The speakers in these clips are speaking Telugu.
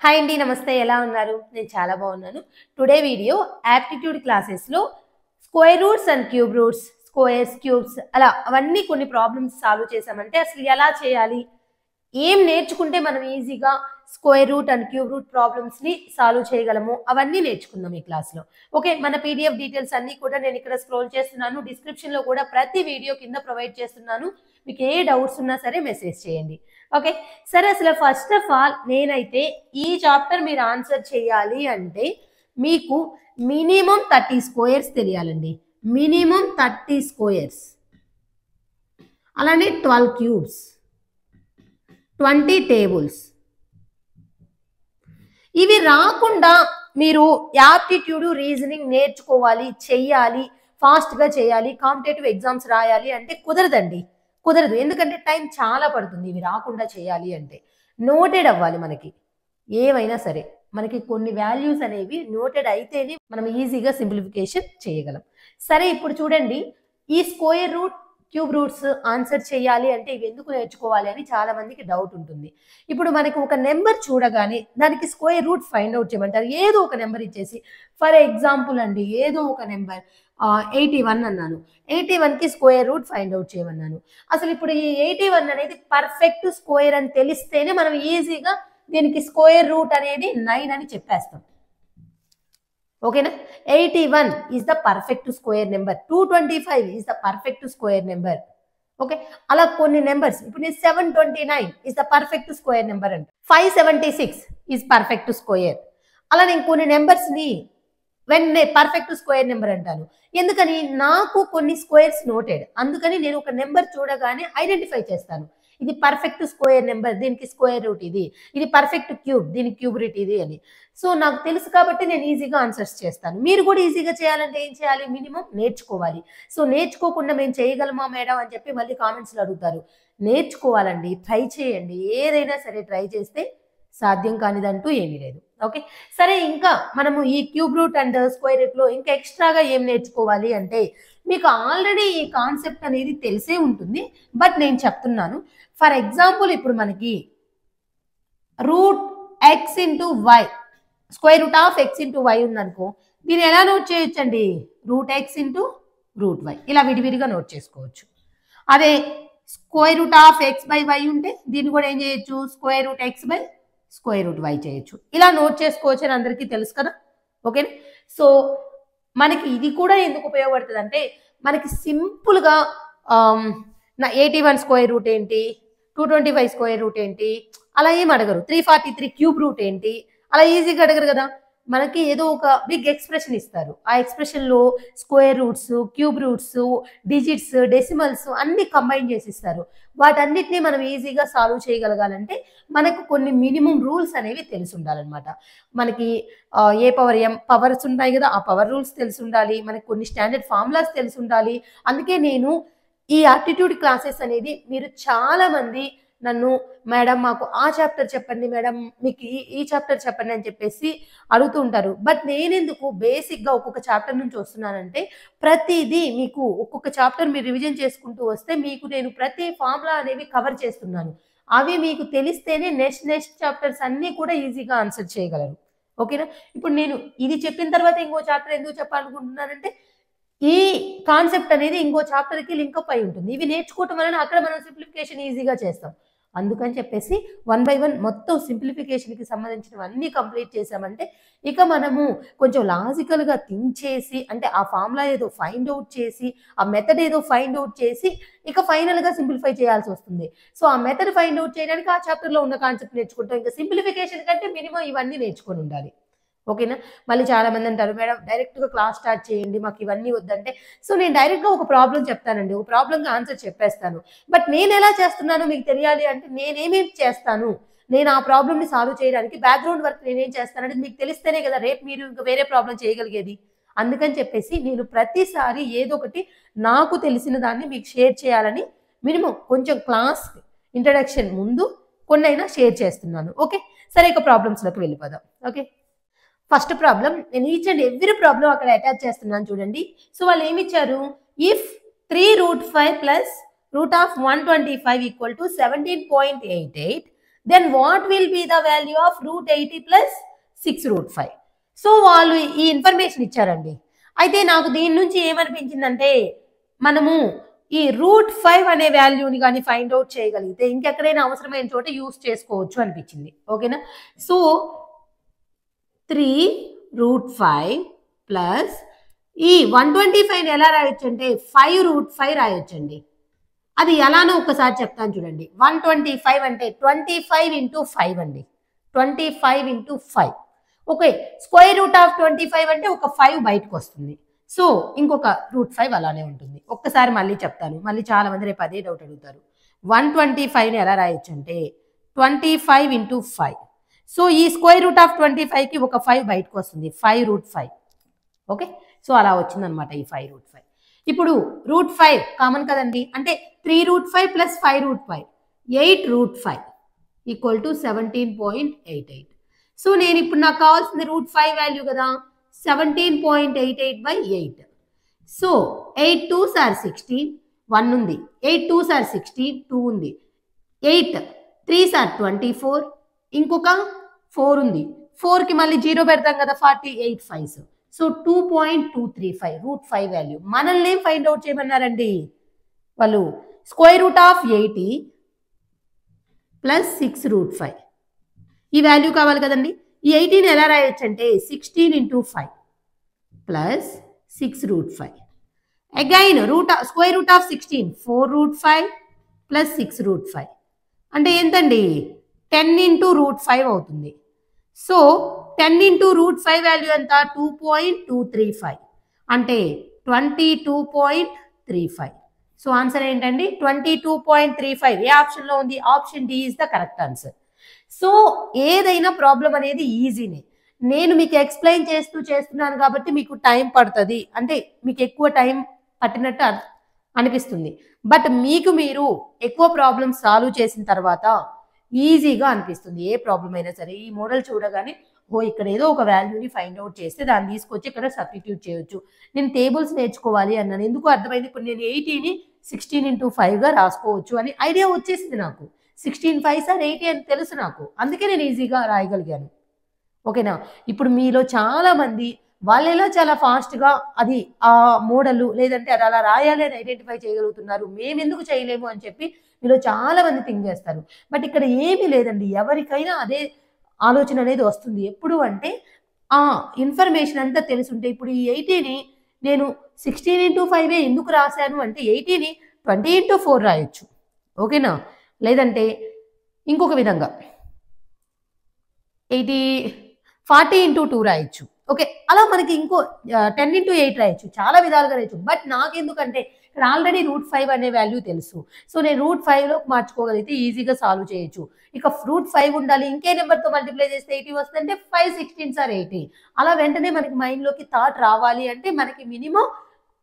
హాయ్ అండి, నమస్తే. ఎలా ఉన్నారు? నేను చాలా బాగున్నాను. టుడే వీడియో యాప్టిట్యూడ్ క్లాసెస్లో square roots and cube roots, squares, cubes అలా అవన్నీ కొన్ని ప్రాబ్లమ్స్ సాల్వ్ చేసామంటే అసలు ఎలా చేయాలి, ఏం నేర్చుకుంటే మనం ఈజీగా square root and cube root ప్రాబ్లమ్స్ని సాల్వ్ చేయగలము అవన్నీ నేర్చుకుందాం ఈ క్లాస్లో. ఓకే, మన పీడిఎఫ్ డీటెయిల్స్ అన్నీ కూడా నేను ఇక్కడ స్క్రోల్ చేస్తున్నాను. డిస్క్రిప్షన్లో కూడా ప్రతి వీడియో కింద ప్రొవైడ్ చేస్తున్నాను. మీకు ఏ డౌట్స్ ఉన్నా సరే మెసేజ్ చేయండి. ఓకే, సరే. అసలు ఫస్ట్ ఆఫ్ ఆల్ నేనైతే ఈ చాప్టర్ మీరు ఆన్సర్ చేయాలి అంటే మీకు మినిమం 30 స్క్వేర్స్ తెలియాలండి. మినిమం 30 స్క్వేర్స్, అలానే 12 క్యూబ్స్, 20 టేబుల్స్. ఇవి రాకుండా మీరు యాప్టిట్యూడ్, రీజనింగ్ నేర్చుకోవాలి, చెయ్యాలి, ఫాస్ట్గా చేయాలి, కాంపిటేటివ్ ఎగ్జామ్స్ రాయాలి అంటే కుదరదండి. కుదరదు. ఎందుకంటే టైం చాలా పడుతుంది ఇవి రాకుండా చేయాలి అంటే. నోటెడ్ అవ్వాలి మనకి ఏమైనా సరే. మనకి కొన్ని వాల్యూస్ అనేవి నోటెడ్ అయితేనే మనం ఈజీగా సింప్లిఫికేషన్ చేయగలం. సరే, ఇప్పుడు చూడండి, ఈ square root, cube roots answer చేయాలి అంటే ఇవి ఎందుకు నేర్చుకోవాలి అని చాలా మందికి డౌట్ ఉంటుంది. ఇప్పుడు మనకి ఒక నెంబర్ చూడగానే దానికి స్క్వేర్ రూట్ ఫైండ్ అవుట్ చేయమంటారు. ఏదో ఒక నెంబర్ ఇచ్చేసి, ఫర్ ఎగ్జాంపుల్ అండి, ఏదో ఒక నెంబర్ 81 అన్నాను. 81కి స్క్వేర్ రూట్ ఫైండ్ అవుట్ చేయమన్నాను. అసలు ఇప్పుడు ఈ 81 అనేది పర్ఫెక్ట్ స్క్వేర్ అని తెలిస్తేనే మనం ఈజీగా దీనికి స్క్వేర్ రూట్ అనేది 9 అని చెప్పేస్తాం. ఓకేనా? 81 is the perfect square number. 225 is the perfect square number. Okay, అలా కొన్ని నెంబర్స్. ఇప్పుడు నేను 729 is the perfect square number అంట. 576 ఈజ్ పర్ఫెక్ట్ స్క్వేర్. అలా నేను కొన్ని నెంబర్స్ని వెంటనే పర్ఫెక్ట్ స్క్వేర్ నెంబర్ అంటాను. ఎందుకని? నాకు కొన్ని స్క్వేర్స్ నోటెడ్. అందుకని నేను ఒక నెంబర్ చూడగానే ఐడెంటిఫై చేస్తాను. ఇది పర్ఫెక్ట్ స్క్వేర్ నెంబర్, దీనికి స్క్వేర్ రూట్ ఇది. ఇది పర్ఫెక్ట్ క్యూబ్, దీనికి క్యూబ్ రూట్ ఇది అని. సో నాకు తెలుసు కాబట్టి నేను ఈజీగా ఆన్సర్స్ చేస్తాను. మీరు కూడా ఈజీగా చేయాలంటే ఏం చేయాలి? మినిమం నేర్చుకోవాలి. సో నేర్చుకోకుండా మేము చేయగలమా మేడం అని చెప్పి మళ్ళీ కామెంట్స్లో అడుగుతారు. నేర్చుకోవాలండి, ట్రై చేయండి. ఏదైనా సరే ట్రై చేస్తే సాధ్యం కానిదంటూ ఏమీ లేదు. ఓకే, సరే. ఇంకా మనము ఈ క్యూబ్ రూట్ అండ్ స్క్వేర్ రూట్లో ఇంకా ఎక్స్ట్రాగా ఏం నేర్చుకోవాలి అంటే, మీకు ఆల్రెడీ ఈ కాన్సెప్ట్ అనేది తెలిసే ఉంటుంది, బట్ నేను చెప్తున్నాను. ఫర్ ఎగ్జాంపుల్, ఇప్పుడు మనకి root X into Y, square root of X into Y ఉందనుకో, దీన్ని ఎలా నోట్ చేయొచ్చండి? Root X into root Y, ఇలా విడివిడిగా నోట్ చేసుకోవచ్చు. అదే square root of X by Y ఉంటే దీన్ని కూడా ఏం చేయొచ్చు? Square root X by square root Y చేయొచ్చు. ఇలా నోట్ చేసుకోవచ్చు అని అందరికీ తెలుసు కదా. ఓకేనా? సో మనకి ఇది కూడా ఎందుకు ఉపయోగపడుతుంది అంటే, మనకి సింపుల్గా నా 81 స్క్వేర్ రూట్ ఏంటి, 225 స్క్వేర్ రూట్ ఏంటి అలా ఏం అడగరు. 343 క్యూబ్ రూట్ ఏంటి అలా ఈజీగా అడగరు కదా. మనకి ఏదో ఒక బిగ్ ఎక్స్ప్రెషన్ ఇస్తారు. ఆ ఎక్స్ప్రెషన్లో square roots, cube roots, digits, decimals అన్ని కంబైన్ చేసి ఇస్తారు. వాటన్నిటిని మనం ఈజీగా సాల్వ్ చేయగలగాలంటే మనకు కొన్ని మినిమం రూల్స్ అనేవి తెలిసి ఉండాలన్నమాట. మనకి ఏ పవర్ ఎం పవర్స్ ఉంటాయి కదా, ఆ పవర్ రూల్స్ తెలిసి ఉండాలి. మనకి కొన్ని స్టాండర్డ్ ఫార్ములాస్ తెలిసి ఉండాలి. అందుకే నేను ఈ యాప్టిట్యూడ్ క్లాసెస్ అనేది, మీరు చాలా మంది నన్ను మేడం మాకు ఆ చాప్టర్ చెప్పండి, మేడం మీకు ఈ చాప్టర్ చెప్పండి అని చెప్పేసి అడుగుతూ ఉంటారు. బట్ నేనెందుకు బేసిక్గా ఒక్కొక్క చాప్టర్ నుంచి వస్తున్నానంటే, ప్రతిదీ మీకు ఒక్కొక్క చాప్టర్ మీరు రివిజన్ చేసుకుంటూ వస్తే మీకు నేను ప్రతి ఫార్ములా అనేవి కవర్ చేస్తున్నాను. అవి మీకు తెలిస్తేనే నెక్స్ట్ చాప్టర్స్ అన్నీ కూడా ఈజీగా ఆన్సర్ చేయగలరు. ఓకేనా? ఇప్పుడు నేను ఇది చెప్పిన తర్వాత ఇంకో చాప్టర్ ఎందుకు చెప్పాలనుకుంటున్నానంటే, ఈ కాన్సెప్ట్ అనేది ఇంకో చాప్టర్కి లింకప్ అయి ఉంటుంది. ఇవి నేర్చుకోవటం వలన అక్కడ మనం సింప్లిఫికేషన్ ఈజీగా చేస్తాం. అందుకని చెప్పేసి 1 by 1 మొత్తం సింప్లిఫికేషన్కి సంబంధించినవన్నీ కంప్లీట్ చేసామంటే ఇక మనము కొంచెం లాజికల్గా థింక్ చేసి, అంటే ఆ ఫార్ములా ఏదో ఫైండ్ అవుట్ చేసి, ఆ మెథడ్ ఏదో ఫైండ్ అవుట్ చేసి ఇక ఫైనల్గా సింప్లిఫై చేయాల్సి వస్తుంది. సో ఆ మెథడ్ ఫైండ్ అవుట్ చేయడానికి ఆ చాప్టర్లో ఉన్న కాన్సెప్ట్ నేర్చుకుంటాం. ఇంకా సింప్లిఫికేషన్ కంటే మినిమం ఇవన్నీ నేర్చుకొని ఉండాలి. ఓకేనా? మళ్ళీ చాలా మంది అంటారు, మేడం డైరెక్ట్గా క్లాస్ స్టార్ట్ చేయండి, మాకు ఇవన్నీ వద్దంటే. సో నేను డైరెక్ట్గా ఒక ప్రాబ్లం చెప్తానండి, ఒక ప్రాబ్లంకి ఆన్సర్ చెప్పేస్తాను. బట్ నేను ఎలా చేస్తున్నానో మీకు తెలియాలి అంటే నేనేమేమి చేస్తాను, నేను ఆ ప్రాబ్లమ్ని సాల్వ్ చేయడానికి బ్యాక్గ్రౌండ్ వర్క్ నేనేం చేస్తానంటే మీకు తెలిస్తేనే కదా రేపు మీరు ఇంకా వేరే ప్రాబ్లం చేయగలిగేది. అందుకని చెప్పేసి నేను ప్రతిసారి ఏదో ఒకటి నాకు తెలిసిన దాన్ని మీకు షేర్ చేయాలని మినిమం కొంచెం క్లాస్ ఇంట్రడక్షన్ ముందు కొన్నైనా షేర్ చేస్తున్నాను. ఓకే, సరే. ఇక ప్రాబ్లమ్స్లోకి వెళ్ళిపోదాం. ఓకే, ఫస్ట్ ప్రాబ్లం నేను ఈచ్ అండ్ ఎవ్రీ ప్రాబ్లం అక్కడ అటాచ్ చేస్తున్నాను చూడండి. సో వాళ్ళు ఏమి ఇచ్చారు? If 3 root 5 plus root of 125 equal to 17.88, then what will be the value of √80 plus 6√5. So వాళ్ళు ఈ ఇన్ఫర్మేషన్ ఇచ్చారండి. అయితే నాకు దీని నుంచి ఏమనిపించిందంటే మనము ఈ √5 అనే వాల్యూని కానీ ఫైండ్ అవుట్ చేయగలిగితే ఇంకెక్కడైనా అవసరమైన చోట యూస్ చేసుకోవచ్చు అనిపించింది. ఓకేనా? సో 3√5 ప్లస్ ఈ 125ని ఎలా రాయొచ్చు అంటే 5√5 రాయొచ్చండి. అది ఎలానో ఒక్కసారి చెప్తాను చూడండి. 125 అంటే 25 ఇంటూ 5 అండి. 25 into 5. Okay, square root of 25 అంటే ఒక 5 బయటకు వస్తుంది. సో ఇంకొక √5 అలానే ఉంటుంది. ఒక్కసారి మళ్ళీ చెప్తాను, మళ్ళీ చాలా మంది రేపు అదే డౌట్ అడుగుతారు. 125ని ఎలా రాయొచ్చు అంటే 25 ఇంటూ 5. సో ఈ స్క్వేర్ రూట్ ఆఫ్ 25కి ఒక 5 బయటకు వస్తుంది, 5√5. ఓకే, సో అలా వచ్చిందనమాట ఈ 5√5. ఇప్పుడు √5 కామన్ కదండి, అంటే 3√5 ప్లస్ 5√5 8√5 ఈక్వల్ టు 17.88. సో నేను ఇప్పుడు నాకు కావాల్సింది √5 వాల్యూ కదా, 17.88/8. సో 8 2s are 16, 1 ఉంది. 8 2s are 16, 2 ఉంది. 8 3s are 24, ఇంకొక 4 ఉంది. 4కి మళ్ళీ 0 పెడతాం కదా, 48 5s. So 2.235 √5 value. మనల్ని ఏం ఫైండ్ అవుట్ చేయమన్నారండి వాళ్ళు? స్క్వేర్ రూట్ ఆఫ్ 80 ప్లస్ 6√5 ఈ వాల్యూ కావాలి కదండి. ఈ 80ని ఎలా రాయొచ్చు అంటే 16 into 5 plus 6√5. Again square root of 16 4√5 plus 6√5 అంటే ఎంతండి 10 ఇంటూ √5 అవుతుంది. సో 10 ఇంటూ √5 వాల్యూ ఎంత 2.235 అంటే 22.35. సో ఆన్సర్ ఏంటండి 22.35. ఏ ఆప్షన్లో ఉంది? Option D is the correct answer. So ఏదైనా ప్రాబ్లం అనేది ఈజీనే. నేను మీకు ఎక్స్ప్లెయిన్ చేస్తున్నాను కాబట్టి మీకు టైం పడుతుంది, అంటే మీకు ఎక్కువ టైం పట్టినట్టు అనిపిస్తుంది. బట్ మీరు ఎక్కువ ప్రాబ్లమ్స్ సాల్వ్ చేసిన తర్వాత ఈజీగా అనిపిస్తుంది. ఏ ప్రాబ్లం అయినా సరే ఈ మోడల్ చూడగానే ఇక్కడ ఏదో ఒక వాల్యూని ఫైండ్ అవుట్ చేస్తే దాన్ని తీసుకొచ్చి ఇక్కడ సబ్స్టిట్యూట్ చేయొచ్చు. నేను టేబుల్స్ నేర్చుకోవాలి అన్నాను, ఎందుకు అర్థమైంది. ఇప్పుడు నేను 80ని 16 ఇంటూ 5గా రాసుకోవచ్చు అని ఐడియా వచ్చేసింది నాకు. 16 5s are 80 అని తెలుసు నాకు, అందుకే నేను ఈజీగా రాయగలిగాను. ఓకేనా? ఇప్పుడు మీలో చాలా మంది వాళ్ళెలా చాలా ఫాస్ట్గా అది ఆ మోడల్ లేదంటే అది అలా రాయాలి అని ఐడెంటిఫై చేయగలుగుతున్నారు, మేము ఎందుకు చేయలేము అని చెప్పి మీలో చాలా మంది థింక్ చేస్తారు. బట్ ఇక్కడ ఏమీ లేదండి, ఎవరికైనా అదే ఆలోచన అనేది వస్తుంది. ఎప్పుడు అంటే ఆ ఇన్ఫర్మేషన్ అంతా తెలుసుంటే. ఇప్పుడు ఈ 80ని నేను 16 ఇంటూ 5 ఎందుకు రాశాను అంటే 80ని 20 ఇంటూ 4 రాయొచ్చు. ఓకేనా? లేదంటే ఇంకొక విధంగా 40 ఇంటూ 2 రాయొచ్చు. ఓకే, అలా మనకి ఇంకో 10 ఇంటూ 8 రాయొచ్చు, చాలా విధాలుగా రాయొచ్చు. బట్ నాకెందుకంటే ఇక్కడ ఆల్రెడీ √5 అనే వాల్యూ తెలుసు. సో నేను √5లోకి మార్చుకోగలిగితే ఈజీగా సాల్వ్ చేయొచ్చు. ఇక √5 ఉండాలి, ఇంకే నెంబర్తో మల్టిప్లై చేస్తే 80 వస్తుందంటే 5 16s are 80. అలా వెంటనే మనకి మైండ్లోకి థాట్ రావాలి అంటే మనకి మినిమం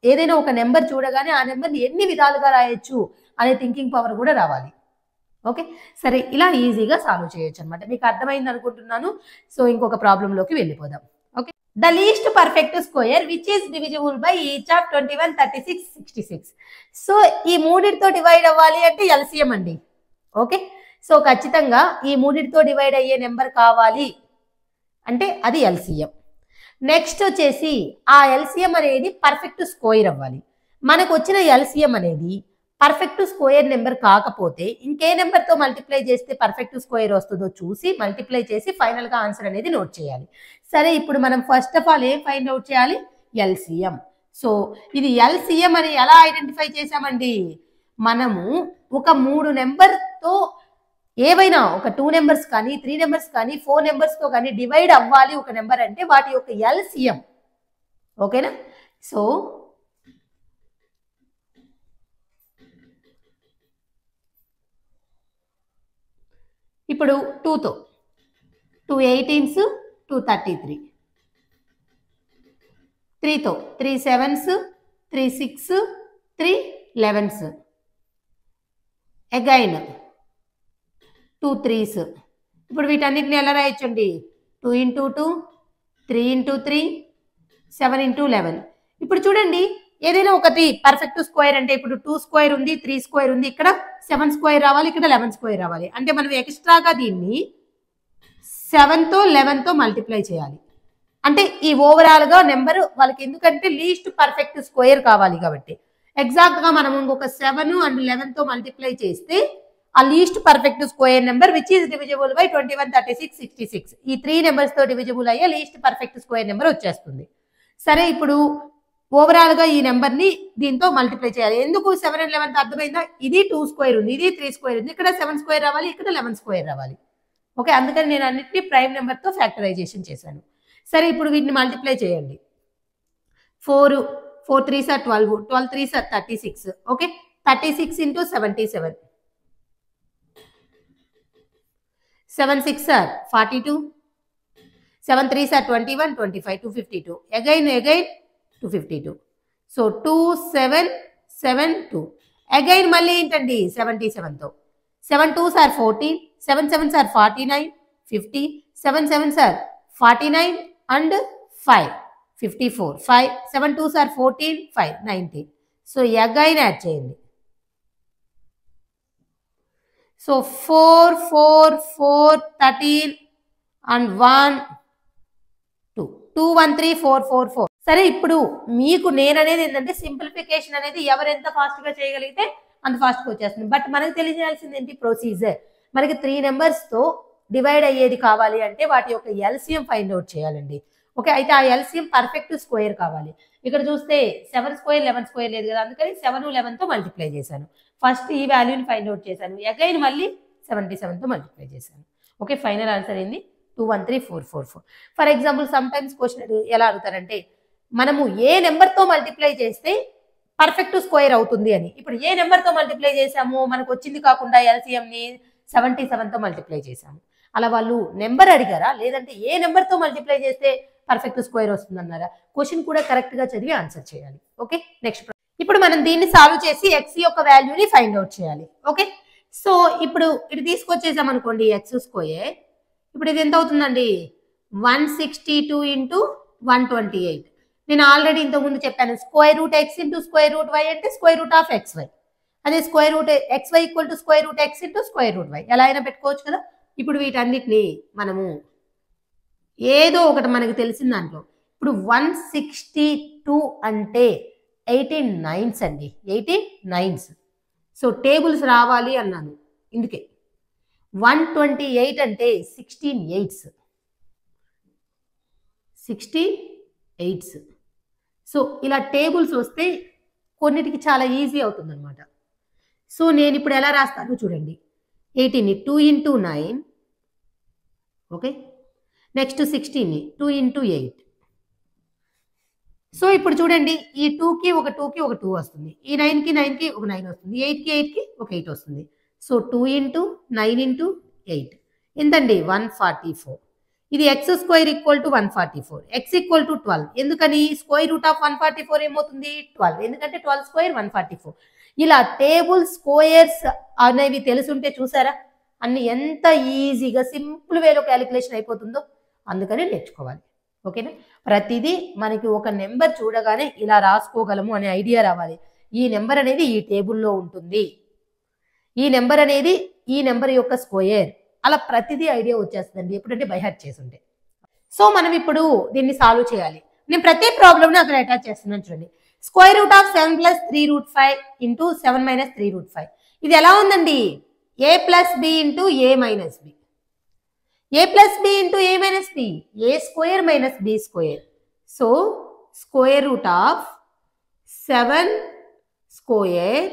ఏదైనా ఒక నెంబర్ చూడగానే ఆ నెంబర్ని ఎన్ని విధాలుగా రాయొచ్చు అనే థింకింగ్ పవర్ కూడా రావాలి. ఓకే, సరే, ఇలా ఈజీగా సాల్వ్ చేయొచ్చు అనమాట. మీకు అర్థమైంది అనుకుంటున్నాను. సో ఇంకొక ప్రాబ్లంలోకి వెళ్ళిపోదాం. Okay, the least perfect square which is divisible by each of 21 36 66. So ఈ మూడిటితో డివైడ్ అవ్వాలి అంటే ఎల్సిఎం అండి. ఓకే, సో ఖచ్చితంగా ఈ మూడిటితో డివైడ్ అయ్యే నెంబర్ కావాలి అంటే అది ఎల్సిఎం. నెక్స్ట్ వచ్చేసి ఆ ఎల్సిఎం అనేది పర్ఫెక్ట్ స్క్వేర్ అవ్వాలి. మనకు వచ్చిన ఎల్సిఎం అనేది పర్ఫెక్ట్ స్క్వేర్ నెంబర్ కాకపోతే ఇంకే నెంబర్తో మల్టిప్లై చేస్తే పర్ఫెక్ట్ స్క్వేర్ వస్తుందో చూసి మల్టిప్లై చేసి ఫైనల్గా ఆన్సర్ అనేది నోట్ చేయాలి. సరే, ఇప్పుడు మనం ఫస్ట్ ఆఫ్ ఆల్ ఏం ఫైండ్ అవుట్ చేయాలి? ఎల్సిఎం. సో ఇది ఎల్సిఎం అని ఎలా ఐడెంటిఫై చేసామండి? మనము ఒక 3 నెంబర్తో ఏవైనా ఒక 2 నెంబర్స్ కానీ 3 నెంబర్స్ కానీ 4 నెంబర్స్తో కానీ డివైడ్ అవ్వాలి ఒక నెంబర్ అంటే వాటి యొక్క ఎల్సిఎం. ఓకేనా? సో ఇప్పుడు 2తో 2 18s 2 33, 3తో 3 7s 3 6 3 11s, again 2 3s. ఇప్పుడు వీటన్నిటిని ఎలా రాయొచ్చండి? 2 ఇంటూ 2 3 ఇంటూ 3 7 ఇంటూ 11. ఇప్పుడు చూడండి, ఏదైనా ఒకటి పర్ఫెక్ట్ స్క్వేర్ అంటే ఇప్పుడు 2 స్క్వేర్ ఉంది, 3 స్క్వేర్ ఉంది, ఇక్కడ 7 స్క్వేర్ రావాలి, ఇక్కడ 11 స్క్వేర్ రావాలి. అంటే మనం ఎక్స్ట్రాగా దీన్ని 7తో 11తో మల్టిప్లై చేయాలి. అంటే ఈ ఓవరాల్ గా నెంబర్ వాళ్ళకి ఎందుకంటే లీస్ట్ పర్ఫెక్ట్ స్క్వేర్ కావాలి కాబట్టి ఎగ్జాక్ట్ గా మనం ఇంకొక 7 అండ్ 11తో మల్టిప్లై చేస్తే ఆ least perfect square number which is divisible by 21, 36, 66 ఈ 3 నెంబర్స్ తో డివిజిబుల్ అయ్యే లీస్ట్ పర్ఫెక్ట్ స్క్వేర్ నెంబర్ వచ్చేస్తుంది. సరే ఇప్పుడు ఓవరాల్ గా ఈ నెంబర్ ని దీంతో మల్టిప్లై చేయాలి. ఎందుకు 7 and 11 అర్థమైందా? ఇది 2 స్క్వేర్ ఉంది, ఇది 3 స్క్వేర్ ఉంది, ఇక్కడ 7 స్క్వేర్ రావాలి, ఇక్కడ 11 స్క్వేర్ రావాలి. ఓకే, అందుకని నేను అన్నిటిని ప్రైమ్ నెంబర్ తో ఫ్యాక్టరైజేషన్ చేశాను. సరే ఇప్పుడు వీటిని మల్టిప్లై చేయండి. 4 3s are 12, 12 3s are 36. Okay, 36 into 77, 7 6 are 42, 7 3s are 21, 25, 252. Again 252. So 2 7 7 2. Again మళ్ళీ ఏంటండి 77తో 7 2s are 14, 7 7s are 49, 50, 7 7s are 49 and 5 54, 5 7 2s are 14, 5 19. So again add చేయండి. So 4 4 4 13 and 1 2 2 1 3 4 4 4. సరే ఇప్పుడు మీకు నేను అనేది ఏంటంటే సింప్లిఫికేషన్ అనేది ఎవరు ఎంత ఫాస్ట్ గా చేయగలిగితే అంత ఫాస్ట్ గా వచ్చేస్తుంది. బట్ మనకు తెలియాల్సింది ఏంటి? ప్రొసీజర్. మనకి 3 నెంబర్స్ తో డివైడ్ అయ్యేది కావాలి అంటే వాటి యొక్క ఎల్సిఎం ఫైండ్ అవుట్ చేయాలండి. ఓకే, అయితే ఆ ఎల్సిఎం పర్ఫెక్ట్ స్క్వేర్ కావాలి. ఇక్కడ చూస్తే 7 స్క్వేర్ 11 స్క్వేర్ లేదు కదా, అందుకని 7 11తో మల్టిప్లై చేశాను. ఫస్ట్ ఈ వాల్యూని ఫైండ్ అవుట్ చేశాను, అగైన్ మళ్ళీ 77తో మల్టిప్లై చేశాను. ఓకే, ఫైనల్ ఆన్సర్ ఏంది? 213,444. For example some times question ఎలా అడుగుతారంటే మనము ఏ నెంబర్తో మల్టిప్లై చేస్తే పర్ఫెక్ట్ స్క్వేర్ అవుతుంది అని. ఇప్పుడు ఏ నెంబర్తో మల్టిప్లై చేసాము, మనకు వచ్చింది కాకుండా ఎల్సిఎంని 77తో మల్టిప్లై చేసాము. అలా వాళ్ళు నెంబర్ అడిగారా లేదంటే ఏ నెంబర్తో మల్టిప్లై చేస్తే పర్ఫెక్ట్ స్క్వేర్ వస్తుంది అన్నారా? క్వశ్చన్ కూడా కరెక్ట్ గా చదివి ఆన్సర్ చేయాలి. ఓకే, నెక్స్ట్ ఇప్పుడు మనం దీన్ని సాల్వ్ చేసి ఎక్స్ యొక్క వాల్యూని ఫైండ్ అవుట్ చేయాలి. ఓకే, సో ఇప్పుడు ఇది తీసుకొచ్చేసాం అనుకోండి ఎక్స్ స్క్వేర్. ఇప్పుడు ఇది ఎంత అవుతుందండి? 162 into 128. నేను ఆల్రెడీ ఇంతకుముందు చెప్పాను square root X into square root Y అంటే square root of X Y. అదే square root X Y equal to square root X into square root Y ఎలా అయినా పెట్టుకోవచ్చు కదా. ఇప్పుడు వీటన్నిటిని మనము ఏదో ఒకటి మనకి తెలిసిన దాంట్లో ఇప్పుడు 162 అంటే 89s అండి, 89s. సో టేబుల్స్ రావాలి అన్నాను ఇందుకే. 128 అంటే 16 8s, 16 8s. సో ఇలా టేబుల్స్ వస్తే కొన్నిటికి చాలా ఈజీ అవుతుంది అనమాట. సో నేను ఇప్పుడు ఎలా రాస్తాను చూడండి. 18ని 2 into 9, ఓకే, నెక్స్ట్ 16ని 2 into 8. సో ఇప్పుడు చూడండి ఈ 2కి ఒక 2కి ఒక 2 వస్తుంది, ఈ 9కి 9కి ఒక 9 వస్తుంది, 8కి 8కి ఒక 8 వస్తుంది. సో 2 into 9 into 8 ఎంతండి? 144. ఇది X square equal to 144, X equal to 12. ఎందుకని? స్క్వేర్ రూట్ ఆఫ్ 144 ఏమవుతుంది? 12. ఎందుకంటే 12 స్క్వేర్ 144. ఇలా టేబుల్ స్క్వేర్స్ అనేవి తెలుసుంటే చూసారా అన్ని ఎంత ఈజీగా సింపుల్ వేలో క్యాలిక్యులేషన్ అయిపోతుందో. అందుకని నేర్చుకోవాలి. ఓకేనా? ప్రతిదీ మనకి ఒక నెంబర్ చూడగానే ఇలా రాసుకోగలము అనే ఐడియా రావాలి. ఈ నెంబర్ అనేది ఈ టేబుల్లో ఉంటుంది, ఈ నెంబర్ అనేది ఈ నెంబర్ యొక్క స్క్వేర్, అలా ప్రతిదీ ఐడియా వచ్చేస్తుందండి ఎప్పుడంటే బై హార్ట్ చేసుంటే. సో మనం ఇప్పుడు దీన్ని సాల్వ్ చేయాలి. నేను ప్రతి ప్రాబ్లమ్ని అక్కడ అటాచ్ చేస్తున్నాను చూడండి. Square root of 7 + 3 √ 5 into 7 - 3 √ 5. ఇది ఎలా ఉందండి? a + b into a - b, a + b into a - b, a square - b square. So square root of 7 square,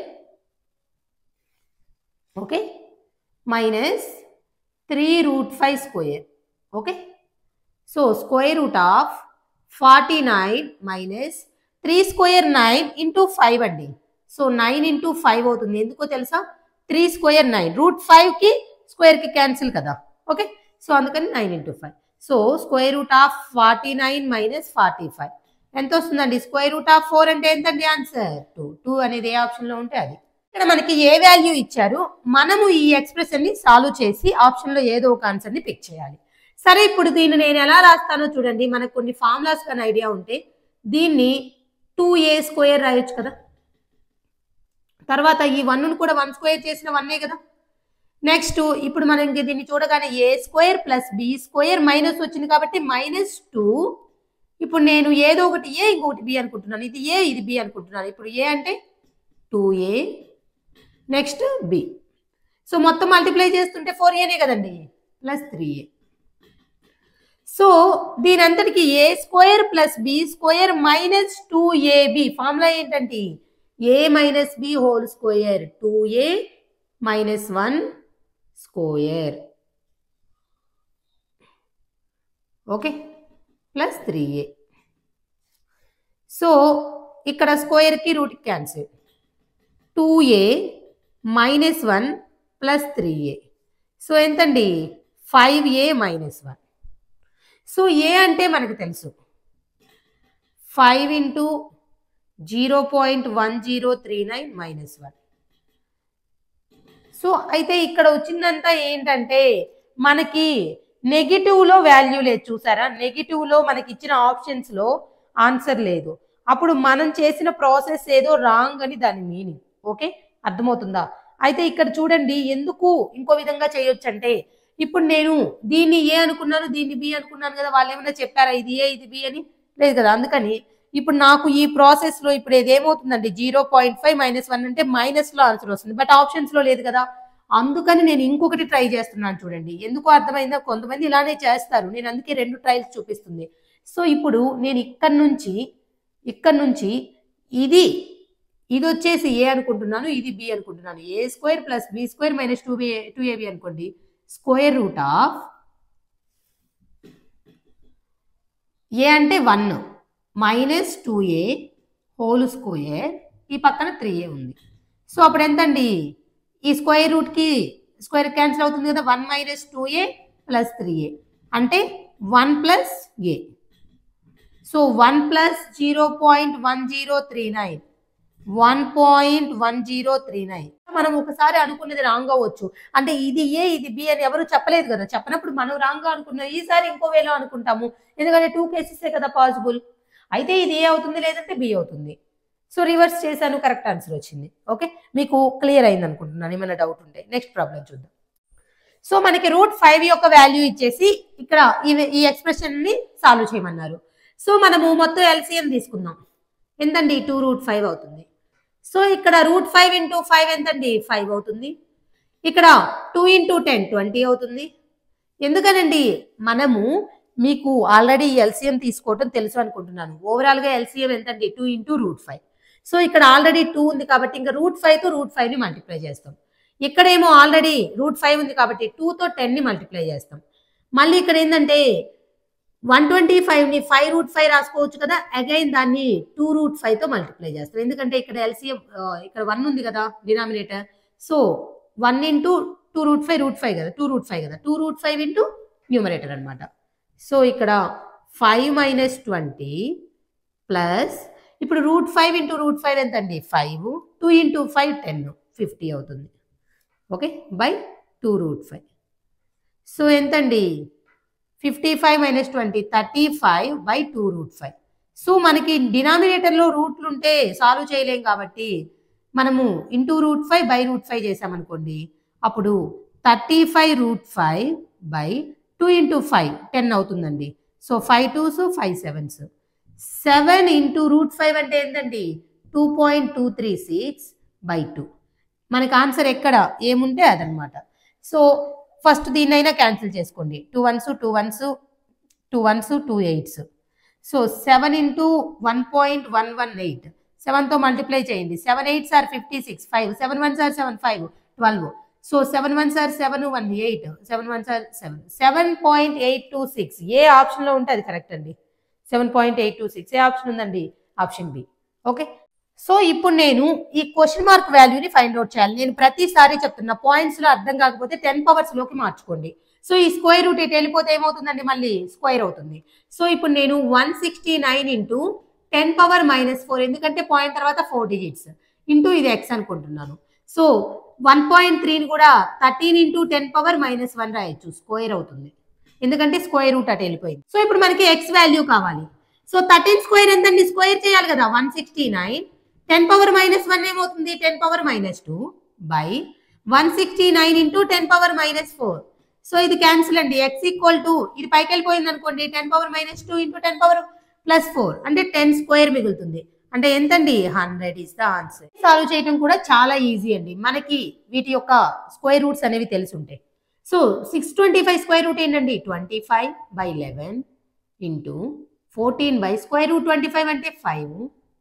okay, minus 3 √ 5 square. Okay, so square root of 49 minus 3 square 9 into 5 అండి. సో 9 ఇంటూ 5 అవుతుంది. ఎందుకో తెలుసా? 3 స్క్వేర్ 9, √5కి స్క్వేర్కి క్యాన్సిల్ కదా. ఓకే, సో అందుకని 9 into 5. So square root of 49 minus 45 ఎంత వస్తుందండి? స్క్వేర్ రూట్ ఆఫ్ 4 అంటే ఎంతండి? ఆన్సర్ 2. 2 అనేది ఏ ఆప్షన్లో ఉంటే అది. ఇక్కడ మనకి ఏ వాల్యూ ఇచ్చారు, మనము ఈ ఎక్స్ప్రెషన్ని సాల్వ్ చేసి ఆప్షన్లో ఏదో ఒక ఆన్సర్ని పిక్ చేయాలి. సరే ఇప్పుడు దీన్ని నేను ఎలా రాస్తానో చూడండి. మనకు కొన్ని ఫార్ములాస్ కానీ ఐడియా ఉంటే దీన్ని 2a స్క్వేర్ రాయొచ్చు కదా. తర్వాత ఈ 1ను కూడా 1 స్క్వేర్ చేసిన 1ఏ కదా. నెక్స్ట్ ఇప్పుడు మనం దీన్ని చూడగానే a square plus b square minus వచ్చింది కాబట్టి -2. ఇప్పుడు నేను ఏదో ఒకటి a ఇంకొకటి b అనుకుంటున్నాను. ఇది a ఇది b అనుకుంటున్నాను. ఇప్పుడు a అంటే 2a నెక్స్ట్ b. సో మొత్తం మల్టిప్లై చేస్తుంటే 4aనే కదండి ప్లస్ 3a. సో దీని అంతటికి a square plus b square minus 2ab. Formula ఏంటంటే a minus b whole square 2a minus 1 square okay plus 3a. So ఇక్కడ స్క్వేర్కి root cancel. 2a minus 1 plus 3a. So ఎంతండి 5a మైనస్ 1. సో ఏ అంటే మనకు తెలుసు 5 ఇంటూ 0.1039 మైనస్ 1. సో అయితే ఇక్కడ వచ్చిందంతా ఏంటంటే మనకి నెగిటివ్లో వాల్యూ లేదు చూసారా. నెగిటివ్లో మనకి ఇచ్చిన ఆప్షన్స్లో ఆన్సర్ లేదు. అప్పుడు మనం చేసిన ప్రాసెస్ ఏదో రాంగ్ అని దాని మీనింగ్. ఓకే అర్థమవుతుందా. అయితే ఇక్కడ చూడండి ఎందుకు ఇంకో విధంగా చేయొచ్చు అంటే ఇప్పుడు నేను దీన్ని ఏ అనుకున్నాను దీన్ని బి అనుకున్నాను కదా. వాళ్ళు ఏమైనా చెప్పారా ఇది ఏ ఇది బి అని? లేదు కదా. అందుకని ఇప్పుడు నాకు ఈ ప్రాసెస్లో ఇప్పుడు ఏదేమవుతుందండి 0.5 మైనస్ 1 అంటే మైనస్లో ఆన్సర్ వస్తుంది. బట్ ఆప్షన్స్లో లేదు కదా. అందుకని నేను ఇంకొకటి ట్రై చేస్తున్నాను చూడండి. ఎందుకు అర్థమైందా? కొంతమంది ఇలానే చేస్తారు. నేను అందుకే 2 ట్రయల్స్ చూపిస్తుంది. సో ఇప్పుడు నేను ఇక్కడ నుంచి ఇది వచ్చేసి ఏ అనుకుంటున్నాను ఇది బి అనుకుంటున్నాను. a square plus b square minus 2ab అనుకోండి. స్క్వేర్ రూట్ ఆఫ్ a అంటే 1 మైనస్ 2a హోల్ స్క్వేర్ ఈ పక్కన 3a ఉంది. సో అప్పుడు ఎంతండి ఈ స్క్వేర్ రూట్కి స్క్వేర్ క్యాన్సిల్ అవుతుంది కదా. 1 మైనస్ 2a ప్లస్ 3a అంటే 1 ప్లస్ a. So 1 plus 0.1039 1.1039. మనం ఒకసారి అనుకున్నది రాంగ్ అవ్వచ్చు. అంటే ఇది ఏ ఇది బి అని ఎవరు చెప్పలేదు కదా. చెప్పినప్పుడు మనం రాంగ్ గా అనుకున్నాం. ఈసారి ఇంకో వేలో అనుకుంటాము. ఎందుకంటే 2 కేసెసే కదా పాసిబుల్. అయితే ఇది ఏ అవుతుంది లేదంటే బి అవుతుంది. సో రివర్స్ చేశాను కరెక్ట్ ఆన్సర్ వచ్చింది. ఓకే మీకు క్లియర్ అయింది అనుకుంటున్నాను. ఏమైనా డౌట్ ఉంటే నెక్స్ట్ ప్రాబ్లం చూద్దాం. సో మనకి √5 యొక్క వాల్యూ ఇచ్చేసి ఇక్కడ ఈ ఎక్స్ప్రెషన్ ని సాల్వ్ చేయమన్నారు. సో మనము మొత్తం ఎల్సిఎం తీసుకుందాం. ఎంతండి 2√5 అవుతుంది. సో ఇక్కడ √5 ఇంటూ 5 ఎంతండి 5 అవుతుంది. ఇక్కడ 2 ఇంటూ 10 20 అవుతుంది. ఎందుకనండి మనము మీకు ఆల్రెడీ ఎల్సిఎం తీసుకోవటం తెలుసు అనుకుంటున్నాను. ఓవరాల్గా ఎల్సిఎం ఎంతండి 2 ఇంటూ √5. సో ఇక్కడ ఆల్రెడీ 2 ఉంది కాబట్టి ఇంకా √5తో √5ని మల్టిప్లై చేస్తాం. ఇక్కడేమో ఆల్రెడీ √5 ఉంది కాబట్టి 2తో 10ని మల్టిప్లై చేస్తాం. మళ్ళీ ఇక్కడ ఏంటంటే 125ని 5√5 రాసుకోవచ్చు కదా. అగైన్ దాన్ని 2√5తో మల్టిప్లై చేస్తాం. ఎందుకంటే ఇక్కడ ఎల్సిఎం ఇక్కడ 1 ఉంది కదా డినామినేటర్. సో 1 ఇంటూ 2√5 √5 కదా 2√5 కదా 2√5 ఇంటూ న్యూమరేటర్ అనమాట. సో ఇక్కడ 5 మైనస్ 20 ప్లస్ ఇప్పుడు √5 ఇంటూ √5 ఎంతండి 5 2 ఇంటూ 5 10 50 అవుతుంది. Okay by 2√5. సో ఎంతండి 55 మైనస్ 20 35 బై 2√5. సో మనకి డినామినేటర్లో రూట్లు ఉంటే సాల్వ్ చేయలేం కాబట్టి మనము ఇంటూ √5 బై √5 చేసామనుకోండి. అప్పుడు 35√5 బై 2 ఇంటూ 5 10 అవుతుందండి. సో 5 2s 5 7s 7 ఇంటూ √5 అంటే ఏంటండి 2.236 బై 2. మనకి ఆన్సర్ ఎక్కడ ఏముంటే అదనమాట. సో ఫస్ట్ దీన్నైనా క్యాన్సిల్ చేసుకోండి. 2 1s 2 1s 2 1s 2 8s. So 7 into 1.118 7తో multiply చేయండి. 7 8s are 56 5 7 1s are 7 5 12. So 7 1s are 7 1 8 7 1s are 7 7.826 ఏ ఆప్షన్లో ఉంటే అది కరెక్ట్ అండి. 7.826 ఏ ఆప్షన్ ఉందండి ఆప్షన్ బి. ఓకే సో ఇప్పుడు నేను ఈ క్వశ్చన్ మార్క్ వాల్యూని ఫైండ్ అవుట్ చేయాలి. నేను ప్రతిసారి చెప్తున్నా పాయింట్స్లో అర్థం కాకపోతే 10 పవర్స్లోకి మార్చుకోండి. సో ఈ స్క్వేర్ రూట్ ఇటు వెళ్ళిపోతే ఏమవుతుందండి మళ్ళీ స్క్వేర్ అవుతుంది. సో ఇప్పుడు నేను 169 ఇంటూ 10 పవర్ -4 ఎందుకంటే పాయింట్ తర్వాత 4 డిజిట్స్ ఇంటూ ఇది ఎక్స్ అనుకుంటున్నాను. సో 1.3ని కూడా 13 ఇంటూ 10 పవర్ -1 రాయొచ్చు స్క్వేర్ అవుతుంది ఎందుకంటే స్క్వేర్ రూట్ అటు వెళ్ళిపోయింది. సో ఇప్పుడు మనకి ఎక్స్ వాల్యూ కావాలి. సో 13 స్క్వేర్ ఎంతండి? స్క్వేర్ చేయాలి కదా 169. 10 పవర్ మైనస్ 1 ఏమవుతుంది? 10 power minus 2 by 169 into 10 power minus 4. So ఇది క్యాన్సిల్ అండి. x ఈక్వల్ టు ఇది పైకి వెళ్ళిపోయింది అనుకోండి 10 power minus 2 into 10 power plus 4 అంటే 10 స్క్వేర్ మిగులుతుంది. అంటే ఎంతండి? 100 ఇస్ ద ఆన్సర్. సాల్వ్ చేయడం కూడా చాలా ఈజీ అండి. మనకి వీటి యొక్క స్క్వేర్ రూట్స్ అనేవి తెలిసి ఉంటాయి. సో 625 స్క్వేర్ రూట్ ఏంటండి? 25 by 11 into 14 by square route 25 అంటే 5